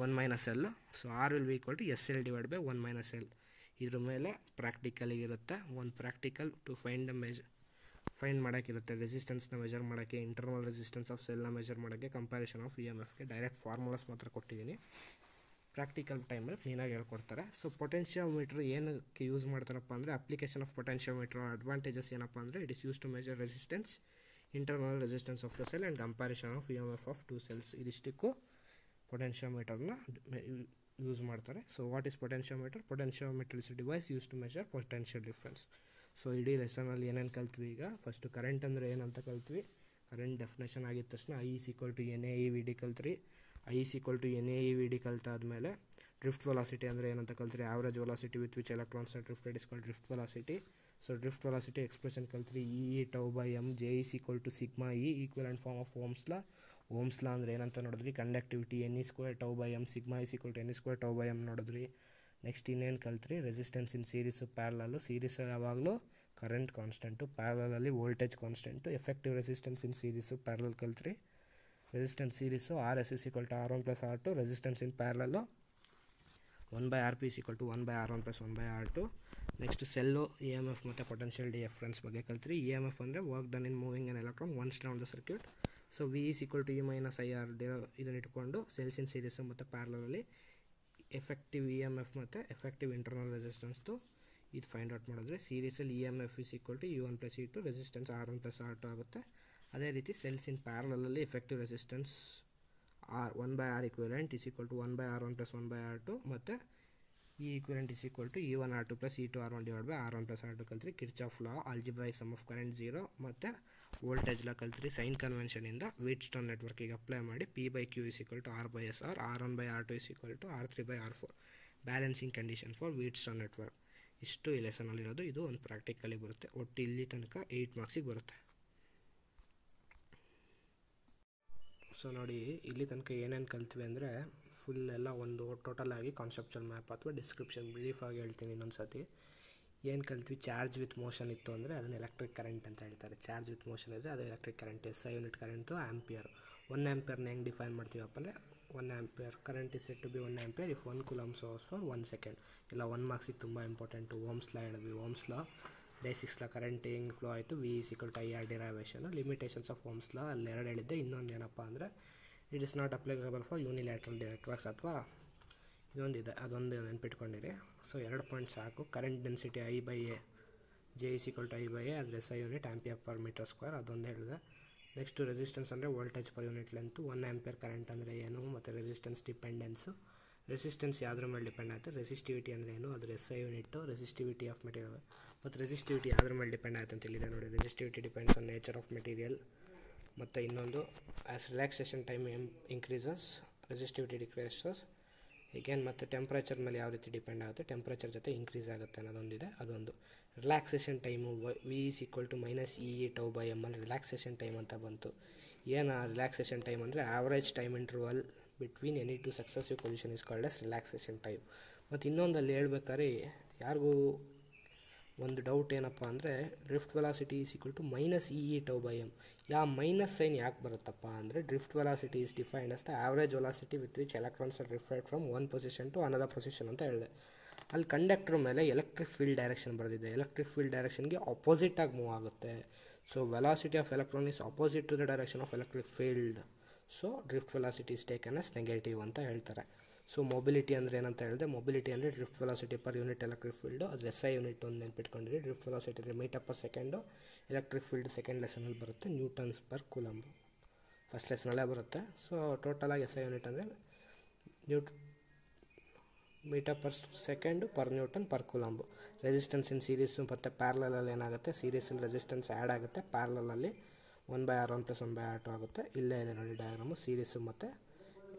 1 - L. So R will be equal to SL / 1 - L. ಇದ್ರ ಮೇಲೆ ಪ್ರಾಕ್ಟಿಕಲಿಗಿರುತ್ತೆ. ಒಂದು ಪ್ರಾಕ್ಟಿಕಲ್ ಟು ಫೈಂಡ್ ಮಾಡೋಕ್ಕಿರುತ್ತೆ, ರೆಸಿಸ್ಟೆನ್ಸ್ನ ಮೆಜರ್ ಮಾಡೋಕ್ಕೆ, ಇಂಟರ್ನಲ್ ರೆಸಿಸ್ಟೆನ್ಸ್ ಆಫ್ ಸೆಲ್ನ ಮೆಜರ್ ಮಾಡೋಕ್ಕೆ, ಕಂಪ್ಯಾರಿಸನ್ ಆಫ್ EMFಗೆ. ಡೈರೆಕ್ಟ್ ಫಾರ್ಮುಲಾಸ್ ಮಾತ್ರ ಕೊಟ್ಟಿದ್ದೀನಿ. ಪ್ರಾಕ್ಟಿಕಲ್ ಟೈಮಲ್ಲಿ ಕ್ಲೀನಾಗಿ ಹೇಳ್ಕೊಡ್ತಾರೆ. ಸೊ ಪೊಟೆನ್ಷಿಯೋಮೀಟ್ರ್ ಏನಕ್ಕೆ ಯೂಸ್ ಮಾಡ್ತಾರಪ್ಪ ಅಂದರೆ, ಅಪ್ಲಿಕೇಶನ್ ಆಫ್ ಪೊಟೆನ್ಷಿಯೋಮೀಟ್ರ್ ಅಡ್ವಾಂಟೇಜಸ್ ಏನಪ್ಪ ಅಂದರೆ, it is use to measure resistance, internal resistance of the cell and comparison of EMF ಆಫ್ 2 cells. ಇದಿಷ್ಟಕ್ಕೂ ಪೊಟೆನ್ಷಿಯೋಮೀಟರ್ನ ಯೂಸ್ ಮಾಡ್ತಾರೆ. So what is potentiometer? Potentiometer is device use to measure potential difference. So ಇಡೀ ಲೆಸನಲ್ಲಿ ಏನೇನು ಕಲ್ತ್ವಿ, ಈಗ ಫಸ್ಟು ಕರೆಂಟ್ ಅಂದರೆ ಏನಂತ ಕಲ್ತ್ವಿ. ಕರೆಂಟ್ ಡೆಫಿನೇಷನ್ ಆಗಿದ ತಕ್ಷಣ I = NAEVD ಕಲ್ತ್ರಿ. I = NAEVD ಕಲ್ತಾದ್ಮೇಲೆ ಡ್ರಿಫ್ಟ್ ವೆಲಾಸಿಟಿ ಅಂದರೆ ಏನಂತ ಕಲ್ತ್ರಿ. Average velocity with which electrons are drifted is called drift velocity. So drift velocity expression ಕಲ್ತ್ರಿ. E/τ/m, J = σE, equivalent form of Ohm's law. Ohm's law ಅಂದರೆ ಏನಂತ ನೋಡಿದ್ರಿ, conductivity, N² τ/m, σ = N² τ/m ನೋಡಿದ್ರಿ. Next ಇನ್ನೇನು ಕಲ್ತ್ರಿ, resistance in series parallel. ಸೀರೀಸಲ್ಲಿ ಯಾವಾಗಲೂ current constant, ಪ್ಯಾರಲಲ್ಲಿ voltage constant. Effective resistance in series parallel ಕಲ್ತ್ರಿ. Resistance series RS = R1 + R2. Resistance in parallel 1/RP = 1/R1 + 1/R2. Next cell, EMF ಮತ್ತು potential difference ಬಗ್ಗೆ ಕಲ್ತ್ರಿ. EMF ಅಂದರೆ work done in moving an electron once round the circuit. So V = E - IR ಇದನ್ನು ಇಟ್ಕೊಂಡು cells in series ಮತ್ತು ಪ್ಯಾರಲಲ್ಲಿ effective EMF ಮತ್ತು effective internal ರೆಸಿಸ್ಟೆನ್ಸ್ದು ಇದು find out ಮಾಡಿದ್ರೆ ಸೀರೀಸಲ್ಲಿ EMF = U1 + E2, resistance R1 + R2 ಆಗುತ್ತೆ. ಅದೇ ರೀತಿ ಸೆಲ್ಸ್ ಇನ್ ಪ್ಯಾರಲಲ್ಲಿ effective resistance 1/R equivalent = 1/R1 + 1/R2 ಮತ್ತು E equivalent = E1R2 + E2R1 / R1 + R2 ಕಲ್ತ್ರಿ. Kirchhoff law, algebraic sum of current 0 ಮತ್ತು ವೋಲ್ಟೇಜ್ ಲಾ ಕಲ್ತ್ರಿ. ಸೈನ್ ಕನ್ವೆನ್ಷನಿಂದ ವೀಟ್ಸ್ಟೋನ್ ನೆಟ್ವರ್ಕಿಗೆ ಅಪ್ಲೈ ಮಾಡಿ P/Q = R/S/R, R1/R2 = R3/R4 balancing condition for Wheatstone network. ಇಷ್ಟು ಈ ಲೆಸನಲ್ಲಿರೋದು. ಇದು ಒಂದು ಪ್ರಾಕ್ಟಿಕಲಿ ಬರುತ್ತೆ. ಒಟ್ಟು ಇಲ್ಲಿ ತನಕ 8 ಮಾರ್ಕ್ಸಿಗೆ ಬರುತ್ತೆ. ಸೊ ನೋಡಿ, ಇಲ್ಲಿ ತನಕ ಏನೇನು ಕಲ್ತ್ವಿ ಅಂದರೆ ಫುಲ್ ಎಲ್ಲ ಒಂದು ಟೋಟಲಾಗಿ ಕಾನ್ಸೆಪ್ಚುವಲ್ ಮ್ಯಾಪ್ ಅಥವಾ ಡಿಸ್ಕ್ರಿಪ್ಷನ್ ಬ್ರೀಫಾಗಿ ಹೇಳ್ತೀನಿ ಇನ್ನೊಂದು ಸತಿ. ಏನು ಕಲ್ತ್ವಿ, ಚಾರ್ಜ್ ವಿತ್ ಮೋಷನ್ ಇತ್ತು ಅಂದರೆ ಅದನ್ನು ಎಲೆಕ್ಟ್ರಿಕ್ ಕರೆಂಟ್ ಅಂತ ಹೇಳ್ತಾರೆ. ಚಾರ್ಜ್ ವಿತ್ ಮೋಷನ್ ಇದ್ದರೆ ಅದು electric current. SI unit current ampere. 1 ಆಂಪಿಯರ್ನ ಹೆಂಗೆ ಡಿಫೈನ್ ಮಾಡ್ತೀವಪ್ಪ ಅಂದರೆ 1 ampere current is said to be 1 ampere if 1 coulomb hours for 1 second. ಇಲ್ಲ 1 ಮಾರ್ಕ್ಸಿಗೆ ತುಂಬ ಇಂಪಾರ್ಟೆಂಟು. ಓಮ್ಸ್ ಲಾ ಹೇಳಿದ್ವಿ. Ohm's law basics law, current ಹೆಂಗೆ ಫ್ಲೋ ಆಯಿತು, V = IR derivation. Limitations of Ohm's law ಅಲ್ಲಿ 2 ಹೇಳಿದ್ದೆ. ಇನ್ನೊಂದು ಏನಪ್ಪ ಅಂದರೆ it is not applicable for unilateral networks ಅಥವಾ ಇದೊಂದಿದೆ, ಅದೊಂದು ನೆನ್ಪಿಟ್ಕೊಂಡಿರಿ. ಸೊ 2 ಪಾಯಿಂಟ್ ಸಾಕು. Current density I/A, J = I/A, ಅದ್ರ SI ಯೂನಿಟ್ Ampere/m², ಅದೊಂದು ಹೇಳಿದೆ. ನೆಕ್ಸ್ಟು ರೆಸಿಸ್ಟೆನ್ಸ್ ಅಂದರೆ voltage per unit length. 1 ampere current ಅಂದರೆ ಏನು, ಮತ್ತು ರೆಸಿಸ್ಟೆನ್ಸ್ ಡಿಪೆಂಡೆನ್ಸು. ರೆಸಿಸ್ಟೆನ್ಸ್ ಯಾವುದ್ರ ಮೇಲೆ ಡಿಪೆಂಡ್ ಆಗುತ್ತೆ, ರೆಸಿಸ್ಟಿವಿಟಿ ಅಂದರೆ ಏನು, ಅದ್ರ SI unit. Resistivity of material ಮತ್ತು ರೆಸಿಸ್ಟಿವಿಟಿ ಯಾವುದ್ರ ಮೇಲೆ ಡಿಪೆಂಡ್ ಆಗುತ್ತೆ ಅಂತ ಹೇಳಿದೆ ನೋಡಿ. Resistivity depends on nature of material. ಮತ್ತು ಇನ್ನೊಂದು as relaxation time increases resistivity decreases. ಈಗೇನು ಮತ್ತು ಟೆಂಪ್ರೇಚರ್ ಮೇಲೆ ಯಾವ ರೀತಿ ಡಿಪೆಂಡ್ ಆಗುತ್ತೆ, ಟೆಂಪ್ರೇಚರ್ ಜೊತೆ ಇನ್ಕ್ರೀಸ್ ಆಗುತ್ತೆ ಅನ್ನೋದೊಂದಿದೆ. ಅದೊಂದು ರಿಲ್ಯಾಕ್ಸೇಷನ್ ಟೈಮು V = -EE/m ಅಲ್ಲಿ ರಿಲ್ಯಾಕ್ಸೇಷನ್ ಟೈಮ್ ಅಂತ ಬಂತು. ಏನು ರಿಲ್ಯಾಕ್ಸೇಷನ್ ಟೈಮ್ ಅಂದರೆ average time interval between any two successive position is called S relaxation time. ಮತ್ತು ಇನ್ನೊಂದಲ್ಲಿ ಹೇಳ್ಬೇಕಾದ್ರೆ ಯಾರಿಗೂ ಒಂದು ಡೌಟ್ ಏನಪ್ಪ ಅಂದರೆ drift velocity = -EE/m. Minus sign ಯಾಕೆ ಬರುತ್ತಪ್ಪ ಅಂದರೆ drift velocity is defined as the average velocity with which electrons are reflect from one position to another position ಅಂತ ಹೇಳಿದೆ. ಅಲ್ಲಿ ಕಂಡಕ್ಟರ್ ಮೇಲೆ ಎಲೆಕ್ಟ್ರಿಕ್ ಫೀಲ್ಡ್ ಡೈರೆಕ್ಷನ್ ಬರೆದಿದೆ. ಎಲೆಕ್ಟ್ರಿಕ್ ಫೀಲ್ಡ್ ಡೈರೆಕ್ಷನ್ಗೆ ಆಪೋಸಿಟಾಗಿ ಮೂವ್ ಆಗುತ್ತೆ. So velocity of electron is opposite to the direction of electric field. So drift velocity is taken as negative ಅಂತ ಹೇಳ್ತಾರೆ. ಸೊ ಮೊಬಿಲಿಟಿ ಅಂದರೆ ಏನಂತ ಹೇಳಿದೆ, ಮೊಬಿಲಿಟಿ ಅಂದರೆ drift velocity per unit electric field. ಅದು SI ಯೂನಿಟ್ ಒಂದು ನೆನ್ಪಿಟ್ಕೊಂಡಿರಿ. Drift velocity ಅಂದರೆ ಮೀಟರ್/ಸೆಕೆಂಡು. Electric field second ಲೆಸನಲ್ಲಿ ಬರುತ್ತೆ, Newtons/Coulomb ಫಸ್ಟ್ ಲೆಸನಲ್ಲೇ ಬರುತ್ತೆ. ಸೊ ಟೋಟಲಾಗಿ SI ಯೂನಿಟ್ ಅಂದರೆ ಮೀಟರ್/ಸೆಕೆಂಡು/Newton/Coulomb. ರೆಸಿಸ್ಟೆನ್ಸ್ ಇನ್ ಸೀರೀಸು ಮತ್ತು ಪ್ಯಾರಲಲ್ಲಿ ಏನಾಗುತ್ತೆ, ಸೀರೀಸಲ್ಲಿ ರೆಸಿಸ್ಟೆನ್ಸ್ ಆ್ಯಡ್ ಆಗುತ್ತೆ, ಪ್ಯಾರಲಲ್ಲಿ 1/R1 + 1/R2 ಆಗುತ್ತೆ. ಇಲ್ಲೇ ಇದೆ ನೋಡಿ ಡಯಾಗ್ರಾಮು. ಸೀರೀಸು ಮತ್ತು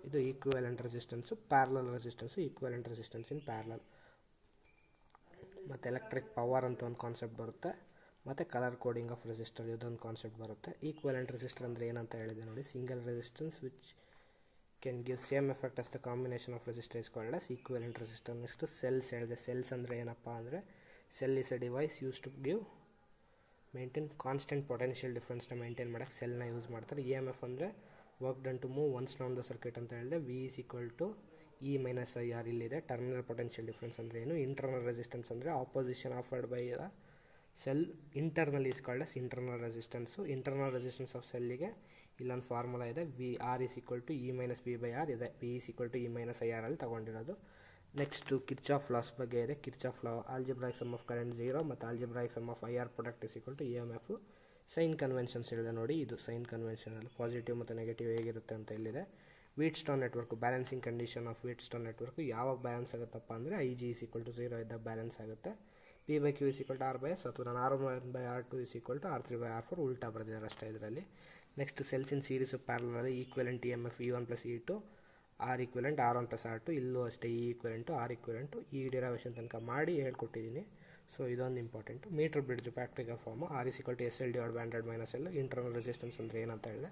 ಇದು equivalent resistance, parallel resistance, equivalent resistance in parallel. ಮತ್ತು ಎಲೆಕ್ಟ್ರಿಕ್ ಪವರ್ ಅಂತ ಒಂದು ಕಾನ್ಸೆಪ್ಟ್ ಬರುತ್ತೆ. ಮತ್ತು ಕಲರ್ ಕೋಡಿಂಗ್ ಆಫ್ ರೆಸಿಸ್ಟರ್ ಇದೊಂದು ಕಾನ್ಸೆಪ್ಟ್ ಬರುತ್ತೆ. ಈಕ್ವಿವೆಲೆಂಟ್ ರೆಸಿಸ್ಟರ್ ಅಂದರೆ ಏನಂತ ಹೇಳಿದೆ ನೋಡಿ, single resistance which can give same effect as the combination of resistor is called as equivalent resistor. Next cells ಹೇಳಿದೆ. ಸೆಲ್ಸ್ ಅಂದರೆ ಏನಪ್ಪ ಅಂದರೆ cell is a device use to maintain constant potential ಡಿಫ್ರೆನ್ಸ್ನ maintain ಮಾಡೋಕ್ಕೆ ಸೆಲ್ನ ಯೂಸ್ ಮಾಡ್ತಾರೆ. EMF ಅಂದರೆ work done to move once round the circuit ಅಂತ ಹೇಳಿದೆ. V = E - IR ಇಲ್ಲಿದೆ. ಟರ್ಮಿನಲ್ ಪೊಟೆನ್ಷಿಯಲ್ ಡಿಫ್ರೆನ್ಸ್ ಅಂದರೆ ಏನು, ಇಂಟರ್ನಲ್ ರೆಸಿಸ್ಟೆನ್ಸ್ ಅಂದರೆ opposition offered by the cell internal is called as internal resistance. Internal resistance of ಸೆಲ್ಲಿಗೆ ಇಲ್ಲೊಂದು formula ಇದೆ, R = E - B/R ಇದೆ. V = E - IR ಅಲ್ಲಿ ತೊಗೊಂಡಿರೋದು. ನೆಕ್ಸ್ಟು ಕಿರ್ಚಾಫ್ ಲಾಸ್ ಬಗ್ಗೆ ಇದೆ. Kirchhoff law, algebraic sum of current 0 ಮತ್ತು algebraic sum of IR product = EMF. Sign conventions ಹೇಳಿದೆ ನೋಡಿ. ಇದು ಸೈನ್ ಕನ್ವೆನ್ಷನಲ್ಲಿ ಪಾಸಿಟಿವ್ ಮತ್ತು ನೆಗೆಟಿವ್ ಹೇಗಿರುತ್ತೆ ಅಂತ ಇಲ್ಲಿದೆ. Wheatstone network, balancing condition of Wheatstone network ಯಾವಾಗ ಬ್ಯಾಲೆನ್ಸ್ ಆಗುತ್ತಪ್ಪ ಅಂದರೆ IG = 0 ಇದ್ದಾಗ ಬ್ಯಾಲೆನ್ಸ್ ಆಗುತ್ತೆ. P/Q = R/S ಅಥವಾ ನಾನು R1/R2 = R3/R4 ಉಲ್ಟಾ ಬರೆದಿದ್ದಾರೆ ಅಷ್ಟೇ ಇದರಲ್ಲಿ. ನೆಕ್ಸ್ಟ್ ಸೆಲ್ಸ್ ಇನ್ ಸೀರೀಸು ಪ್ಯಾರಲಲ್ಲಿ equivalent EMF E1 + E2, R equivalent R1 + R2. ಇಲ್ಲೂ ಅಷ್ಟೇ E equivalent R equivalent. ಈ ಡಿರೈವೇಷನ್ ತನಕ ಮಾಡಿ ಹೇಳ್ಕೊಟ್ಟಿದ್ದೀನಿ. ಸೊ ಇದೊಂದು important. Meter bridge practical form R = SL/100 -L. Internal resistance ಅಂದರೆ ಏನಂತ ಹೇಳಿದೆ.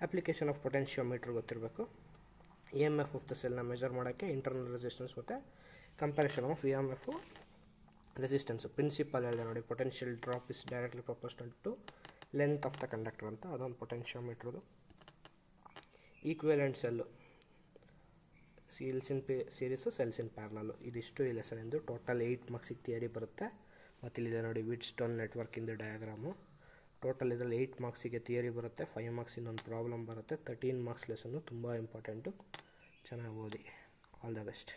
ಅಪ್ಲಿಕೇಶನ್ ಆಫ್ ಪೊಟೆನ್ಷಿಯೋಮೀಟ್ರ್ ಗೊತ್ತಿರಬೇಕು. EMF ಆಫ್ ದ ಸೆಲ್ನ ಮೆಜರ್ ಮಾಡೋಕ್ಕೆ ಇಂಟರ್ನಲ್ ರೆಸಿಸ್ಟೆನ್ಸ್ ಮತ್ತು comparison of EMF resistance principle ಹೇಳಿದೆ ನೋಡಿ, potential drop is directly proportional to length of the conductor ಅಂತ, ಅದೊಂದು ಪೊಟೆನ್ಷಿಯೋಮೀಟ್ರದು. Equivalent cell, series, cells in parallel, ಇದಿಷ್ಟು ಈ ಲೆಸನಿಂದು. ಟೋಟಲ್ 8 ಮಾರ್ಕ್ಸಿಗೆ ಥಿಯರಿ ಬರುತ್ತೆ. ಮತ್ತು ಇಲ್ಲಿದೆ ನೋಡಿ ವಿಟ್ಸ್ಟೋನ್ ನೆಟ್ವರ್ಕಿಂದು ಡಯಾಗ್ರಾಮು. ಟೋಟಲ್ ಇದರಲ್ಲಿ 8 ಮಾರ್ಕ್ಸಿಗೆ ಥಿಯರಿ ಬರುತ್ತೆ, 5 ಮಾರ್ಕ್ಸಿಂದ ಒಂದು ಪ್ರಾಬ್ಲಮ್ ಬರುತ್ತೆ. 13 ಮಾರ್ಕ್ಸ್ ಲೆಸನ್ನು ತುಂಬ ಇಂಪಾರ್ಟೆಂಟು, ಚೆನ್ನಾಗಿ ಓದಿ. All the best.